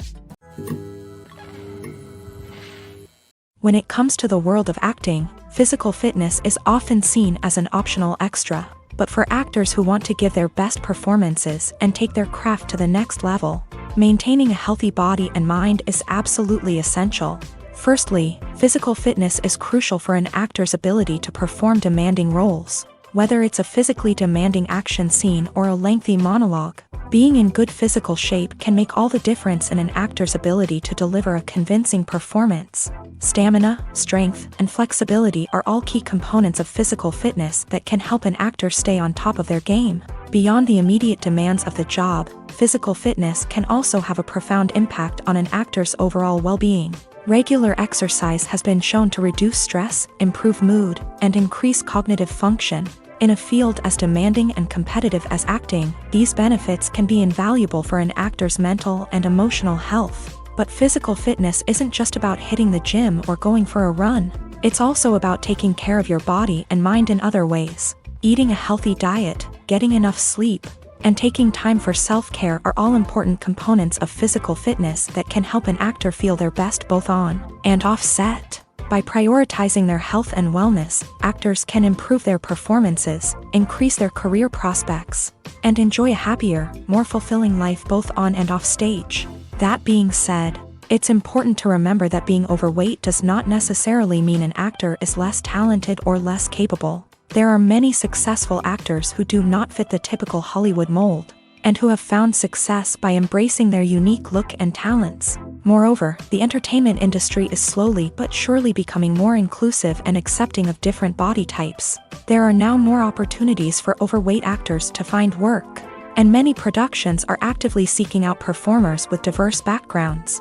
When it comes to the world of acting, physical fitness is often seen as an optional extra. But for actors who want to give their best performances and take their craft to the next level, maintaining a healthy body and mind is absolutely essential. Firstly, physical fitness is crucial for an actor's ability to perform demanding roles. Whether it's a physically demanding action scene or a lengthy monologue, being in good physical shape can make all the difference in an actor's ability to deliver a convincing performance. Stamina, strength, and flexibility are all key components of physical fitness that can help an actor stay on top of their game. Beyond the immediate demands of the job, physical fitness can also have a profound impact on an actor's overall well-being. Regular exercise has been shown to reduce stress, improve mood, and increase cognitive function. In a field as demanding and competitive as acting, these benefits can be invaluable for an actor's mental and emotional health. But physical fitness isn't just about hitting the gym or going for a run. It's also about taking care of your body and mind in other ways. Eating a healthy diet, getting enough sleep, and taking time for self-care are all important components of physical fitness that can help an actor feel their best both on and off set. By prioritizing their health and wellness, actors can improve their performances, increase their career prospects, and enjoy a happier, more fulfilling life both on and off stage. That being said, it's important to remember that being overweight does not necessarily mean an actor is less talented or less capable. There are many successful actors who do not fit the typical Hollywood mold, and who have found success by embracing their unique look and talents. Moreover, the entertainment industry is slowly but surely becoming more inclusive and accepting of different body types. There are now more opportunities for overweight actors to find work, and many productions are actively seeking out performers with diverse backgrounds.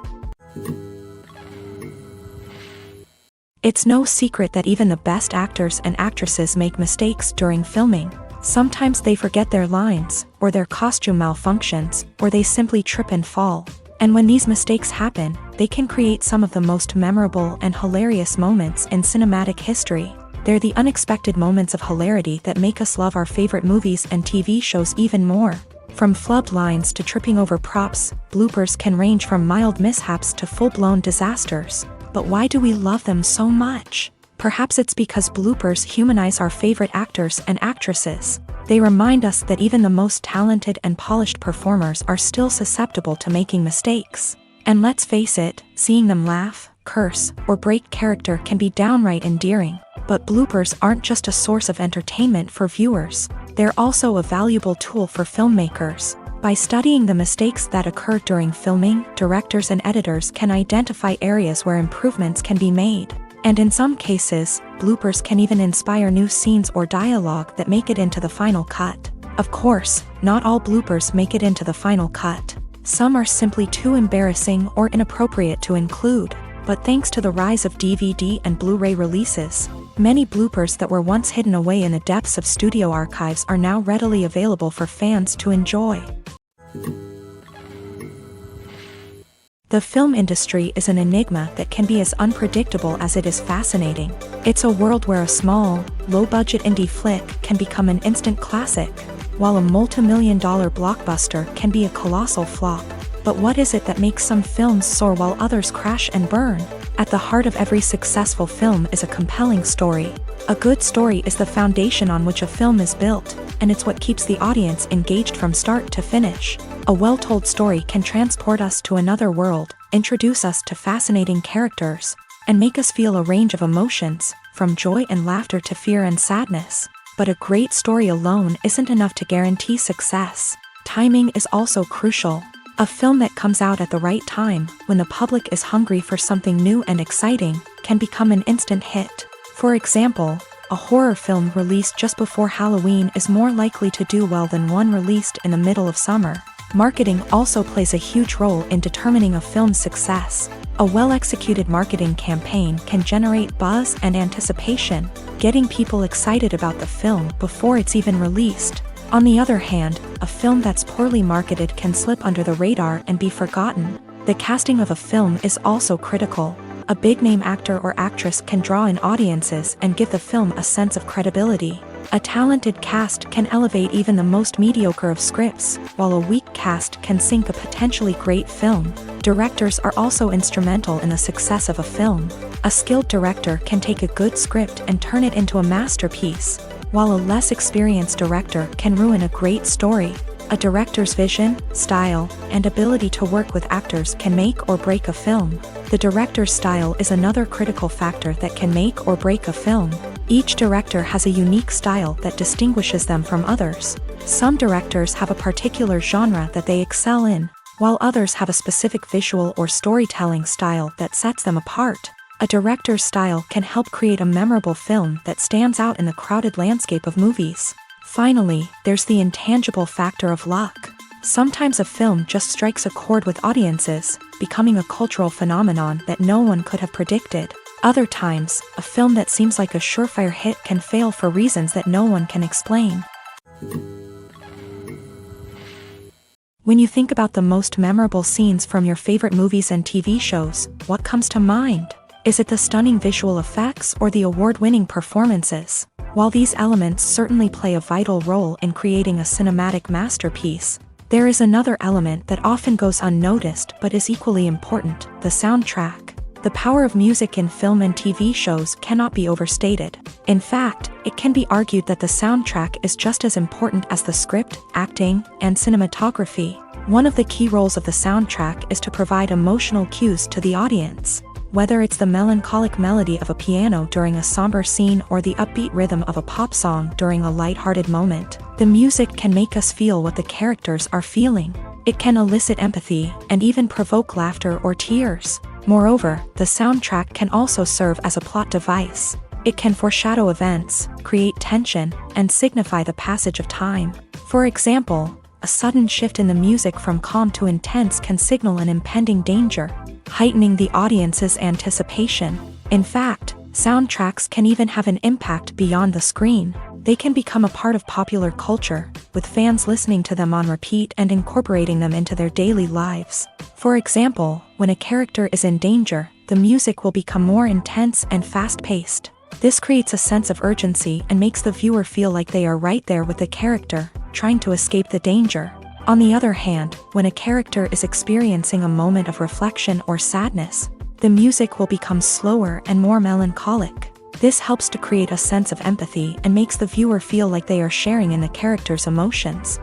It's no secret that even the best actors and actresses make mistakes during filming. Sometimes they forget their lines, or their costume malfunctions, or they simply trip and fall. And when these mistakes happen, they can create some of the most memorable and hilarious moments in cinematic history. They're the unexpected moments of hilarity that make us love our favorite movies and TV shows even more. From flubbed lines to tripping over props, bloopers can range from mild mishaps to full-blown disasters. But why do we love them so much? Perhaps it's because bloopers humanize our favorite actors and actresses. They remind us that even the most talented and polished performers are still susceptible to making mistakes. And let's face it, seeing them laugh, curse, or break character can be downright endearing. But bloopers aren't just a source of entertainment for viewers. They're also a valuable tool for filmmakers. By studying the mistakes that occur during filming, directors and editors can identify areas where improvements can be made. And in some cases, bloopers can even inspire new scenes or dialogue that make it into the final cut. Of course, not all bloopers make it into the final cut. Some are simply too embarrassing or inappropriate to include. But thanks to the rise of DVD and Blu-ray releases, many bloopers that were once hidden away in the depths of studio archives are now readily available for fans to enjoy. The film industry is an enigma that can be as unpredictable as it is fascinating. It's a world where a small, low-budget indie flick can become an instant classic, while a multi-million-dollar blockbuster can be a colossal flop. But what is it that makes some films soar while others crash and burn? At the heart of every successful film is a compelling story. A good story is the foundation on which a film is built, and it's what keeps the audience engaged from start to finish. A well-told story can transport us to another world, introduce us to fascinating characters, and make us feel a range of emotions, from joy and laughter to fear and sadness. But a great story alone isn't enough to guarantee success. Timing is also crucial. A film that comes out at the right time, when the public is hungry for something new and exciting, can become an instant hit. For example, a horror film released just before Halloween is more likely to do well than one released in the middle of summer. Marketing also plays a huge role in determining a film's success. A well-executed marketing campaign can generate buzz and anticipation, getting people excited about the film before it's even released. On the other hand, a film that's poorly marketed can slip under the radar and be forgotten. The casting of a film is also critical. A big-name actor or actress can draw in audiences and give the film a sense of credibility. A talented cast can elevate even the most mediocre of scripts, while a weak cast can sink a potentially great film. Directors are also instrumental in the success of a film. A skilled director can take a good script and turn it into a masterpiece, while a less experienced director can ruin a great story. A director's vision, style, and ability to work with actors can make or break a film. The director's style is another critical factor that can make or break a film. Each director has a unique style that distinguishes them from others. Some directors have a particular genre that they excel in, while others have a specific visual or storytelling style that sets them apart. A director's style can help create a memorable film that stands out in the crowded landscape of movies. Finally, there's the intangible factor of luck. Sometimes a film just strikes a chord with audiences, becoming a cultural phenomenon that no one could have predicted. Other times, a film that seems like a surefire hit can fail for reasons that no one can explain. When you think about the most memorable scenes from your favorite movies and TV shows, what comes to mind? Is it the stunning visual effects or the award-winning performances? While these elements certainly play a vital role in creating a cinematic masterpiece, there is another element that often goes unnoticed but is equally important: the soundtrack. The power of music in film and TV shows cannot be overstated. In fact, it can be argued that the soundtrack is just as important as the script, acting, and cinematography. One of the key roles of the soundtrack is to provide emotional cues to the audience. Whether it's the melancholic melody of a piano during a somber scene or the upbeat rhythm of a pop song during a lighthearted moment, the music can make us feel what the characters are feeling. It can elicit empathy and even provoke laughter or tears. Moreover, the soundtrack can also serve as a plot device. It can foreshadow events, create tension, and signify the passage of time. For example, a sudden shift in the music from calm to intense can signal an impending danger, heightening the audience's anticipation. In fact, soundtracks can even have an impact beyond the screen. They can become a part of popular culture, with fans listening to them on repeat and incorporating them into their daily lives. For example, when a character is in danger, the music will become more intense and fast-paced. This creates a sense of urgency and makes the viewer feel like they are right there with the character, trying to escape the danger. On the other hand, when a character is experiencing a moment of reflection or sadness, the music will become slower and more melancholic. This helps to create a sense of empathy and makes the viewer feel like they are sharing in the character's emotions.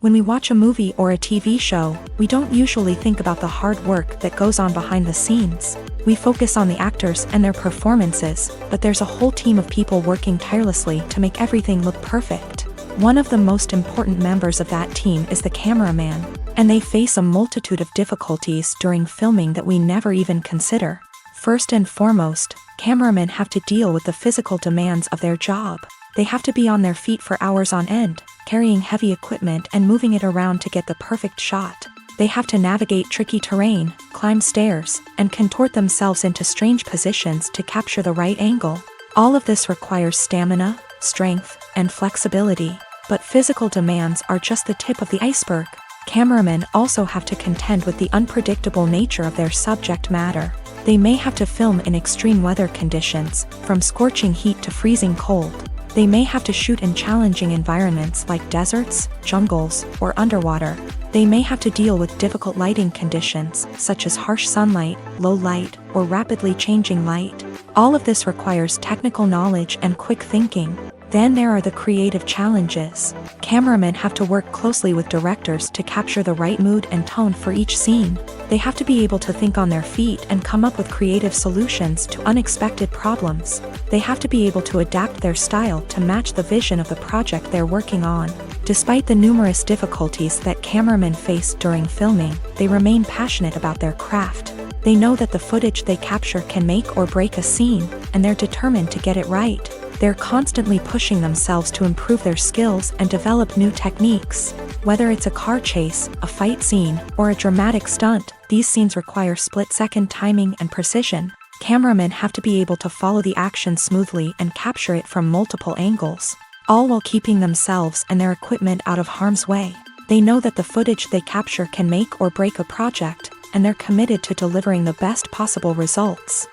When we watch a movie or a TV show, we don't usually think about the hard work that goes on behind the scenes. We focus on the actors and their performances, but there's a whole team of people working tirelessly to make everything look perfect. One of the most important members of that team is the cameraman, and they face a multitude of difficulties during filming that we never even consider. First and foremost, cameramen have to deal with the physical demands of their job. They have to be on their feet for hours on end, carrying heavy equipment and moving it around to get the perfect shot. They have to navigate tricky terrain, climb stairs, and contort themselves into strange positions to capture the right angle. All of this requires stamina, strength, and flexibility. But physical demands are just the tip of the iceberg. Cameramen also have to contend with the unpredictable nature of their subject matter. They may have to film in extreme weather conditions, from scorching heat to freezing cold. They may have to shoot in challenging environments like deserts, jungles, or underwater. They may have to deal with difficult lighting conditions, such as harsh sunlight, low light, or rapidly changing light. All of this requires technical knowledge and quick thinking. Then there are the creative challenges. Cameramen have to work closely with directors to capture the right mood and tone for each scene. They have to be able to think on their feet and come up with creative solutions to unexpected problems. They have to be able to adapt their style to match the vision of the project they're working on. Despite the numerous difficulties that cameramen face during filming, they remain passionate about their craft. They know that the footage they capture can make or break a scene, and they're determined to get it right. They're constantly pushing themselves to improve their skills and develop new techniques. Whether it's a car chase, a fight scene, or a dramatic stunt, these scenes require split-second timing and precision. Cameramen have to be able to follow the action smoothly and capture it from multiple angles, all while keeping themselves and their equipment out of harm's way. They know that the footage they capture can make or break a project, and they're committed to delivering the best possible results.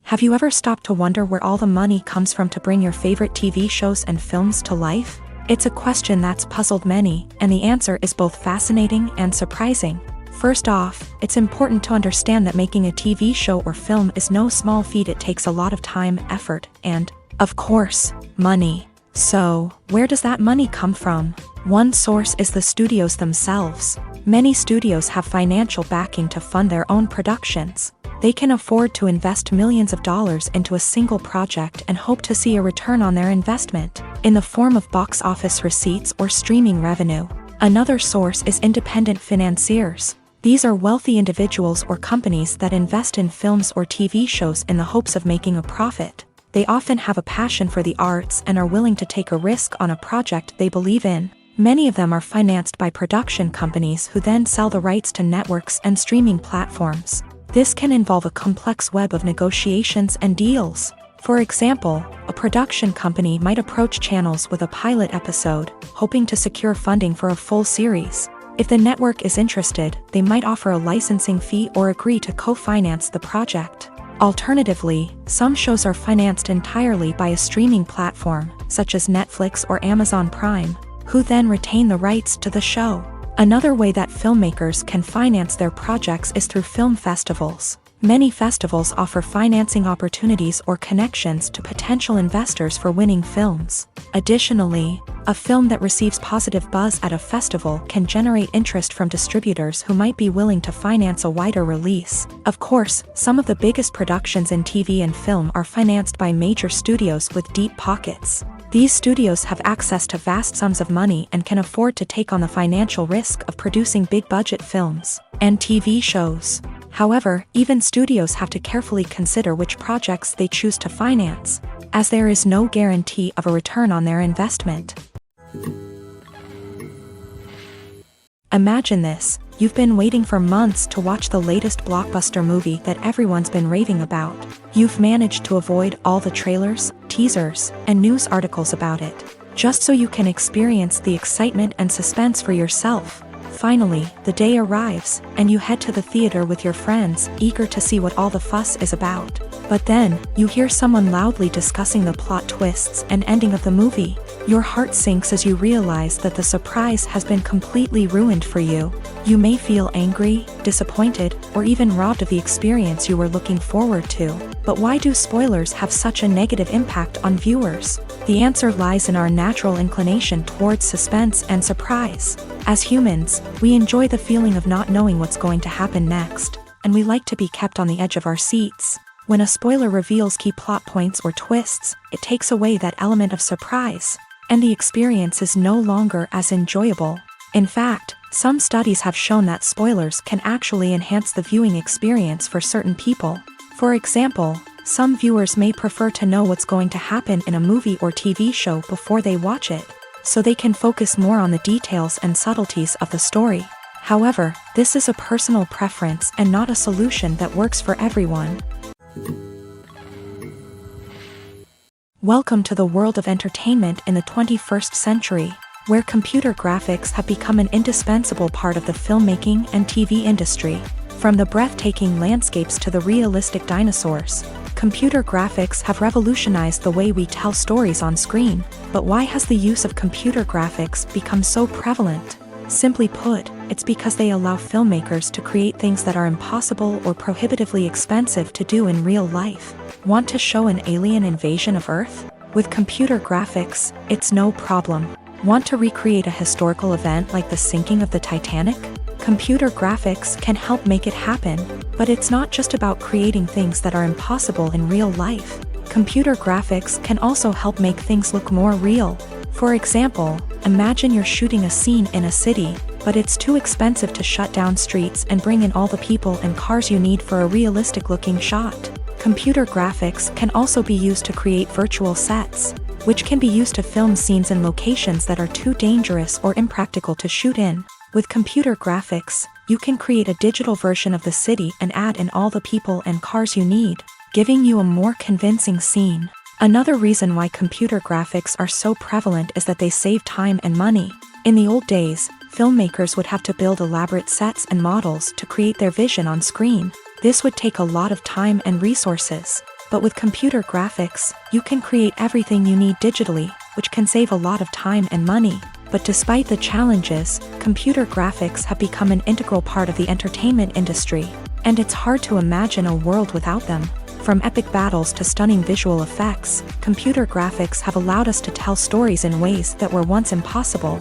Have you ever stopped to wonder where all the money comes from to bring your favorite TV shows and films to life? It's a question that's puzzled many, and the answer is both fascinating and surprising. First off, it's important to understand that making a TV show or film is no small feat. It takes a lot of time, effort, and, of course, money. So, where does that money come from? One source is the studios themselves. Many studios have financial backing to fund their own productions. They can afford to invest millions of dollars into a single project and hope to see a return on their investment, in the form of box office receipts or streaming revenue. Another source is independent financiers. These are wealthy individuals or companies that invest in films or TV shows in the hopes of making a profit. They often have a passion for the arts and are willing to take a risk on a project they believe in. Many of them are financed by production companies who then sell the rights to networks and streaming platforms. This can involve a complex web of negotiations and deals. For example, a production company might approach channels with a pilot episode, hoping to secure funding for a full series. If the network is interested, they might offer a licensing fee or agree to co-finance the project. Alternatively, some shows are financed entirely by a streaming platform, such as Netflix or Amazon Prime, who then retain the rights to the show. Another way that filmmakers can finance their projects is through film festivals. Many festivals offer financing opportunities or connections to potential investors for winning films. Additionally, a film that receives positive buzz at a festival can generate interest from distributors who might be willing to finance a wider release. Of course, some of the biggest productions in TV and film are financed by major studios with deep pockets. These studios have access to vast sums of money and can afford to take on the financial risk of producing big-budget films and TV shows. However, even studios have to carefully consider which projects they choose to finance, as there is no guarantee of a return on their investment. Imagine this: you've been waiting for months to watch the latest blockbuster movie that everyone's been raving about. You've managed to avoid all the trailers, teasers, and news articles about it, just so you can experience the excitement and suspense for yourself. Finally, the day arrives, and you head to the theater with your friends, eager to see what all the fuss is about. But then, you hear someone loudly discussing the plot twists and ending of the movie. Your heart sinks as you realize that the surprise has been completely ruined for you. You may feel angry, disappointed, or even robbed of the experience you were looking forward to. But why do spoilers have such a negative impact on viewers? The answer lies in our natural inclination towards suspense and surprise. As humans, we enjoy the feeling of not knowing what's going to happen next, and we like to be kept on the edge of our seats. When a spoiler reveals key plot points or twists, it takes away that element of surprise, and the experience is no longer as enjoyable. In fact, some studies have shown that spoilers can actually enhance the viewing experience for certain people. For example, some viewers may prefer to know what's going to happen in a movie or TV show before they watch it, so they can focus more on the details and subtleties of the story. However, this is a personal preference and not a solution that works for everyone. Welcome to the world of entertainment in the 21st century, where computer graphics have become an indispensable part of the filmmaking and TV industry. From the breathtaking landscapes to the realistic dinosaurs, computer graphics have revolutionized the way we tell stories on screen. But why has the use of computer graphics become so prevalent? Simply put, it's because they allow filmmakers to create things that are impossible or prohibitively expensive to do in real life. Want to show an alien invasion of Earth? With computer graphics, it's no problem. Want to recreate a historical event like the sinking of the Titanic? Computer graphics can help make it happen, but it's not just about creating things that are impossible in real life. Computer graphics can also help make things look more real. For example, imagine you're shooting a scene in a city, but it's too expensive to shut down streets and bring in all the people and cars you need for a realistic-looking shot. Computer graphics can also be used to create virtual sets, which can be used to film scenes in locations that are too dangerous or impractical to shoot in. With computer graphics, you can create a digital version of the city and add in all the people and cars you need, giving you a more convincing scene. Another reason why computer graphics are so prevalent is that they save time and money. In the old days, filmmakers would have to build elaborate sets and models to create their vision on screen. This would take a lot of time and resources. But with computer graphics, you can create everything you need digitally, which can save a lot of time and money. But despite the challenges, computer graphics have become an integral part of the entertainment industry, and it's hard to imagine a world without them. From epic battles to stunning visual effects, computer graphics have allowed us to tell stories in ways that were once impossible.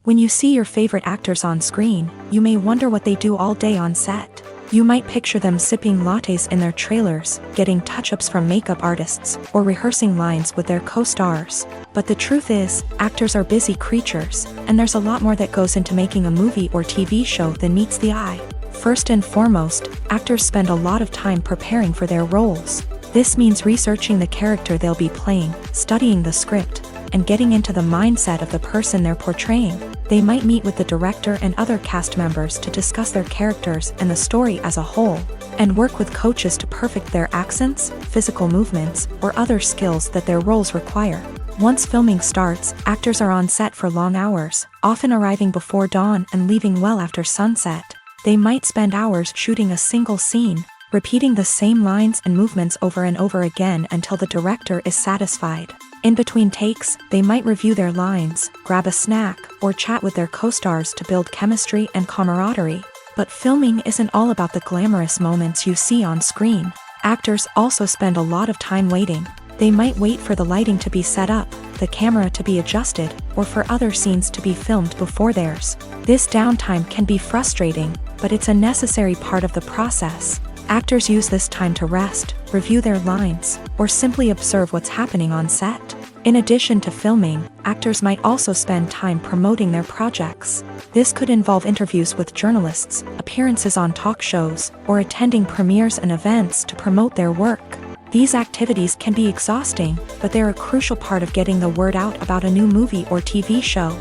When you see your favorite actors on screen, you may wonder what they do all day on set. You might picture them sipping lattes in their trailers, getting touch-ups from makeup artists, or rehearsing lines with their co-stars. But the truth is, actors are busy creatures, and there's a lot more that goes into making a movie or TV show than meets the eye. First and foremost, actors spend a lot of time preparing for their roles. This means researching the character they'll be playing, studying the script, and getting into the mindset of the person they're portraying. They might meet with the director and other cast members to discuss their characters and the story as a whole, and work with coaches to perfect their accents, physical movements, or other skills that their roles require. Once filming starts, actors are on set for long hours, often arriving before dawn and leaving well after sunset. They might spend hours shooting a single scene, repeating the same lines and movements over and over again until the director is satisfied. In between takes, they might review their lines, grab a snack, or chat with their co-stars to build chemistry and camaraderie. But filming isn't all about the glamorous moments you see on screen. Actors also spend a lot of time waiting. They might wait for the lighting to be set up, the camera to be adjusted, or for other scenes to be filmed before theirs. This downtime can be frustrating, but it's a necessary part of the process. Actors use this time to rest, review their lines, or simply observe what's happening on set. In addition to filming, actors might also spend time promoting their projects. This could involve interviews with journalists, appearances on talk shows, or attending premieres and events to promote their work. These activities can be exhausting, but they're a crucial part of getting the word out about a new movie or TV show.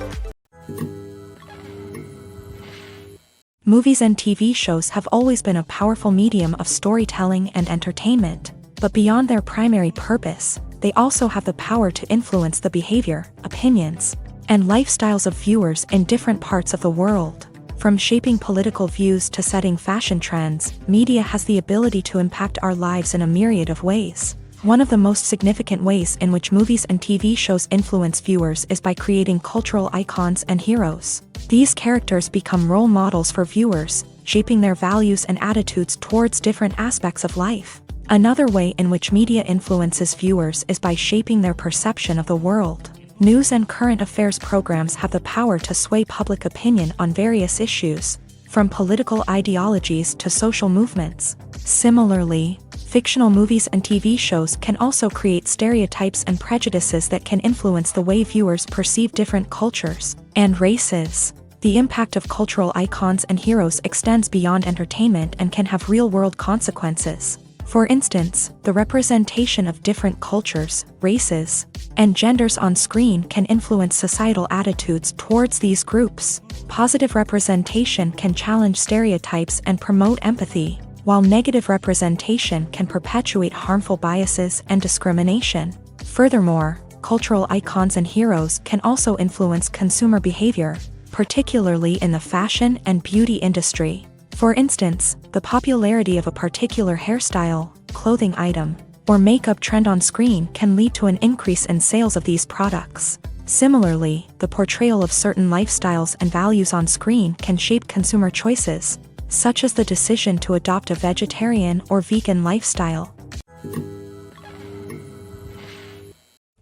Movies and TV shows have always been a powerful medium of storytelling and entertainment, but beyond their primary purpose, they also have the power to influence the behavior, opinions, and lifestyles of viewers in different parts of the world. From shaping political views to setting fashion trends, media has the ability to impact our lives in a myriad of ways. One of the most significant ways in which movies and TV shows influence viewers is by creating cultural icons and heroes. These characters become role models for viewers, shaping their values and attitudes towards different aspects of life. Another way in which media influences viewers is by shaping their perception of the world. News and current affairs programs have the power to sway public opinion on various issues, from political ideologies to social movements. Similarly, fictional movies and TV shows can also create stereotypes and prejudices that can influence the way viewers perceive different cultures and races. The impact of cultural icons and heroes extends beyond entertainment and can have real-world consequences. For instance, the representation of different cultures, races, and genders on screen can influence societal attitudes towards these groups. Positive representation can challenge stereotypes and promote empathy, while negative representation can perpetuate harmful biases and discrimination. Furthermore, cultural icons and heroes can also influence consumer behavior, particularly in the fashion and beauty industry. For instance, the popularity of a particular hairstyle, clothing item, or makeup trend on screen can lead to an increase in sales of these products. Similarly, the portrayal of certain lifestyles and values on screen can shape consumer choices, such as the decision to adopt a vegetarian or vegan lifestyle.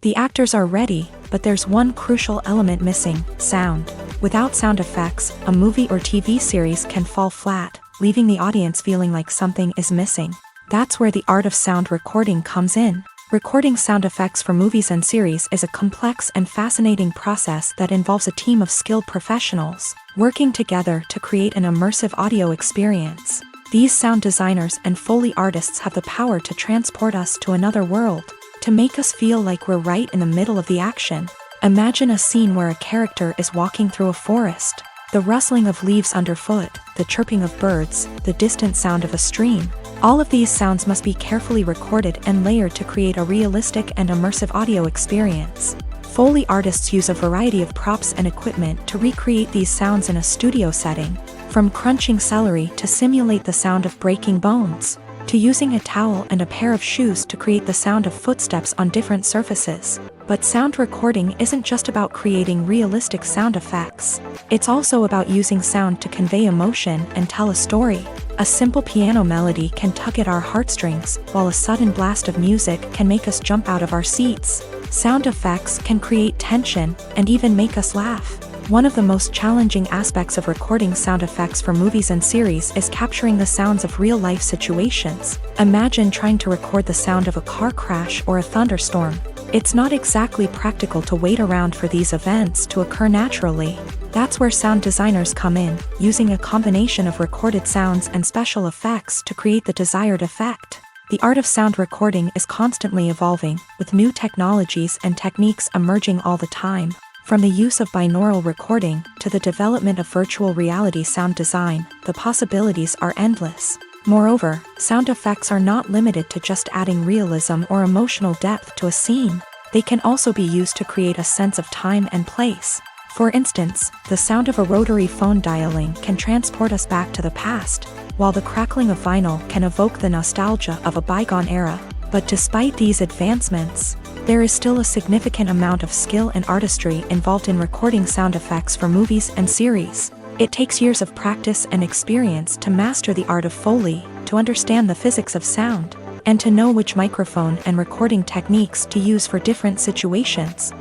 The actors are ready, but there's one crucial element missing: sound. Without sound effects, a movie or TV series can fall flat, leaving the audience feeling like something is missing. That's where the art of sound recording comes in. Recording sound effects for movies and series is a complex and fascinating process that involves a team of skilled professionals working together to create an immersive audio experience. These sound designers and Foley artists have the power to transport us to another world, to make us feel like we're right in the middle of the action. Imagine a scene where a character is walking through a forest. The rustling of leaves underfoot, the chirping of birds, the distant sound of a stream. All of these sounds must be carefully recorded and layered to create a realistic and immersive audio experience. Foley artists use a variety of props and equipment to recreate these sounds in a studio setting, from crunching celery to simulate the sound of breaking bones, to using a towel and a pair of shoes to create the sound of footsteps on different surfaces. But sound recording isn't just about creating realistic sound effects. It's also about using sound to convey emotion and tell a story. A simple piano melody can tug at our heartstrings, while a sudden blast of music can make us jump out of our seats. Sound effects can create tension and even make us laugh. One of the most challenging aspects of recording sound effects for movies and series is capturing the sounds of real-life situations. Imagine trying to record the sound of a car crash or a thunderstorm. It's not exactly practical to wait around for these events to occur naturally. That's where sound designers come in, using a combination of recorded sounds and special effects to create the desired effect. The art of sound recording is constantly evolving, with new technologies and techniques emerging all the time. From the use of binaural recording to the development of virtual reality sound design, the possibilities are endless. Moreover, sound effects are not limited to just adding realism or emotional depth to a scene. They can also be used to create a sense of time and place. For instance, the sound of a rotary phone dialing can transport us back to the past, while the crackling of vinyl can evoke the nostalgia of a bygone era. But despite these advancements, there is still a significant amount of skill and artistry involved in recording sound effects for movies and series. It takes years of practice and experience to master the art of Foley, to understand the physics of sound, and to know which microphone and recording techniques to use for different situations.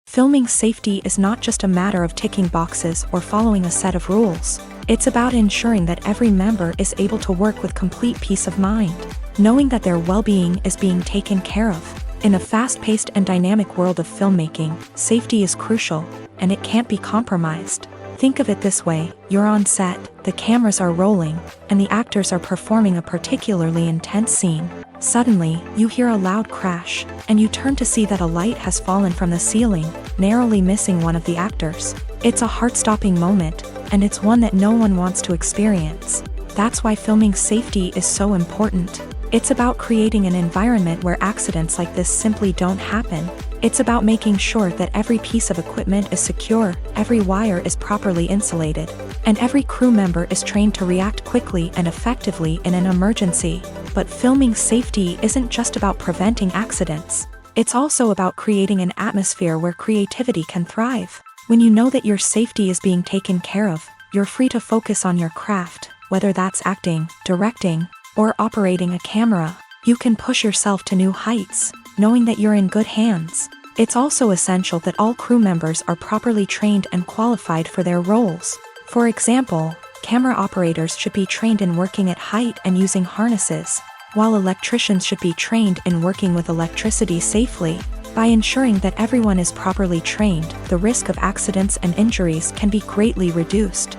Filming safety is not just a matter of ticking boxes or following a set of rules. It's about ensuring that every member is able to work with complete peace of mind, knowing that their well-being is being taken care of. In a fast-paced and dynamic world of filmmaking, safety is crucial, and it can't be compromised. Think of it this way: you're on set, the cameras are rolling, and the actors are performing a particularly intense scene. Suddenly, you hear a loud crash, and you turn to see that a light has fallen from the ceiling, narrowly missing one of the actors. It's a heart-stopping moment, and it's one that no one wants to experience. That's why filming safety is so important. It's about creating an environment where accidents like this simply don't happen. It's about making sure that every piece of equipment is secure, every wire is properly insulated, and every crew member is trained to react quickly and effectively in an emergency. But filming safety isn't just about preventing accidents. It's also about creating an atmosphere where creativity can thrive. When you know that your safety is being taken care of, you're free to focus on your craft, whether that's acting, directing, or operating a camera. You can push yourself to new heights, knowing that you're in good hands. It's also essential that all crew members are properly trained and qualified for their roles. For example, camera operators should be trained in working at height and using harnesses, while electricians should be trained in working with electricity safely. By ensuring that everyone is properly trained, the risk of accidents and injuries can be greatly reduced.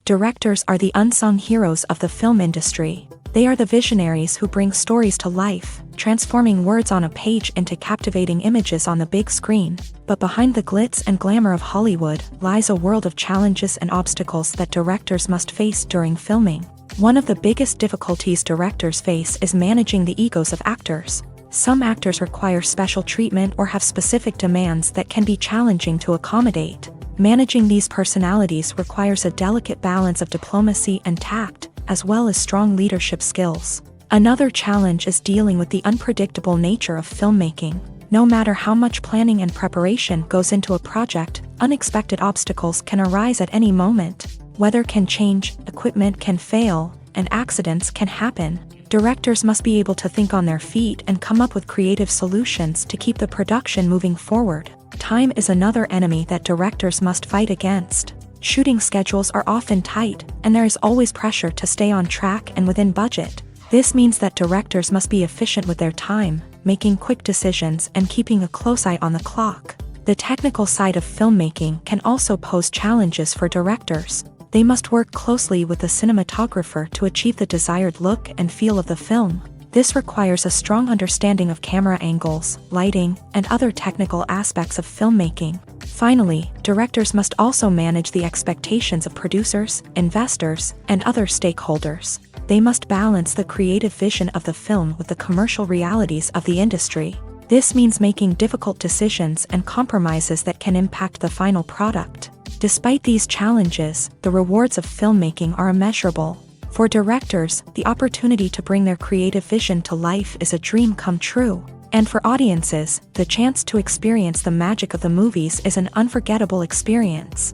Directors are the unsung heroes of the film industry. They are the visionaries who bring stories to life, transforming words on a page into captivating images on the big screen. But behind the glitz and glamour of Hollywood lies a world of challenges and obstacles that directors must face during filming. One of the biggest difficulties directors face is managing the egos of actors. Some actors require special treatment or have specific demands that can be challenging to accommodate. Managing these personalities requires a delicate balance of diplomacy and tact, as well as strong leadership skills. Another challenge is dealing with the unpredictable nature of filmmaking. No matter how much planning and preparation goes into a project, unexpected obstacles can arise at any moment. Weather can change, equipment can fail, and accidents can happen. Directors must be able to think on their feet and come up with creative solutions to keep the production moving forward. Time is another enemy that directors must fight against. Shooting schedules are often tight, and there is always pressure to stay on track and within budget. This means that directors must be efficient with their time, making quick decisions and keeping a close eye on the clock. The technical side of filmmaking can also pose challenges for directors. They must work closely with the cinematographer to achieve the desired look and feel of the film. This requires a strong understanding of camera angles, lighting, and other technical aspects of filmmaking. Finally, directors must also manage the expectations of producers, investors, and other stakeholders. They must balance the creative vision of the film with the commercial realities of the industry. This means making difficult decisions and compromises that can impact the final product. Despite these challenges, the rewards of filmmaking are immeasurable. For directors, the opportunity to bring their creative vision to life is a dream come true. And for audiences, the chance to experience the magic of the movies is an unforgettable experience.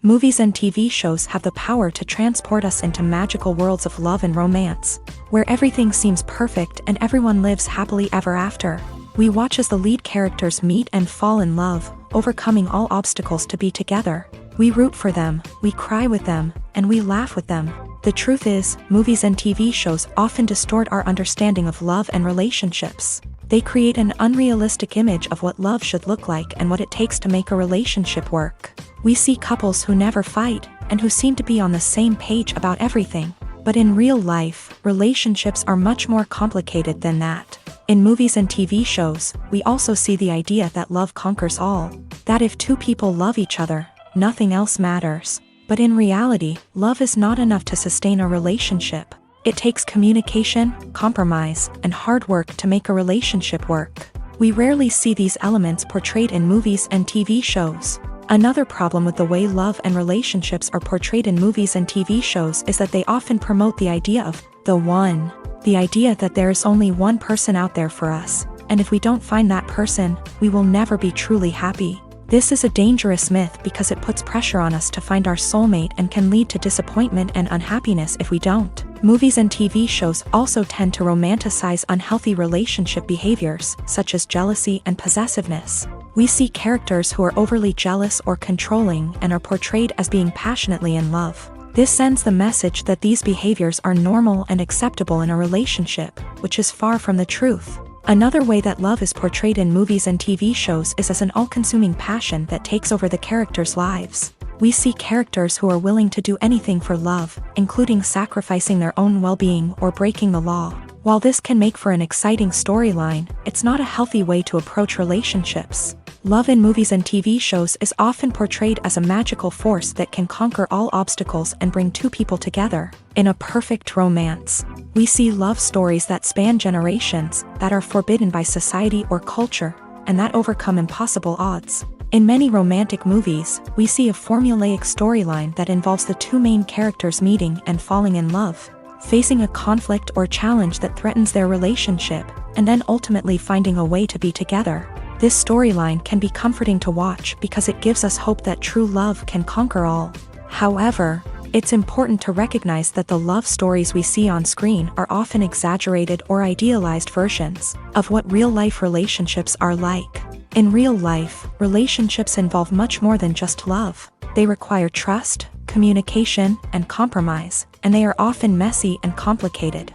Movies and TV shows have the power to transport us into magical worlds of love and romance, where everything seems perfect and everyone lives happily ever after. We watch as the lead characters meet and fall in love, overcoming all obstacles to be together. We root for them, we cry with them, and we laugh with them. The truth is, movies and TV shows often distort our understanding of love and relationships. They create an unrealistic image of what love should look like and what it takes to make a relationship work. We see couples who never fight, and who seem to be on the same page about everything. But in real life, relationships are much more complicated than that. In movies and TV shows, we also see the idea that love conquers all. That if two people love each other, nothing else matters. But in reality, love is not enough to sustain a relationship. It takes communication, compromise, and hard work to make a relationship work. We rarely see these elements portrayed in movies and TV shows. Another problem with the way love and relationships are portrayed in movies and TV shows is that they often promote the idea of the one. The idea that there is only one person out there for us, and if we don't find that person, we will never be truly happy. This is a dangerous myth because it puts pressure on us to find our soulmate and can lead to disappointment and unhappiness if we don't. Movies and TV shows also tend to romanticize unhealthy relationship behaviors, such as jealousy and possessiveness. We see characters who are overly jealous or controlling and are portrayed as being passionately in love. This sends the message that these behaviors are normal and acceptable in a relationship, which is far from the truth. Another way that love is portrayed in movies and TV shows is as an all-consuming passion that takes over the characters' lives. We see characters who are willing to do anything for love, including sacrificing their own well-being or breaking the law. While this can make for an exciting storyline, it's not a healthy way to approach relationships. Love in movies and TV shows is often portrayed as a magical force that can conquer all obstacles and bring two people together. In a perfect romance, we see love stories that span generations, that are forbidden by society or culture, and that overcome impossible odds. In many romantic movies, we see a formulaic storyline that involves the two main characters meeting and falling in love, facing a conflict or challenge that threatens their relationship, and then ultimately finding a way to be together. This storyline can be comforting to watch because it gives us hope that true love can conquer all. However, it's important to recognize that the love stories we see on screen are often exaggerated or idealized versions of what real-life relationships are like. In real life, relationships involve much more than just love. They require trust, communication, and compromise, and they are often messy and complicated.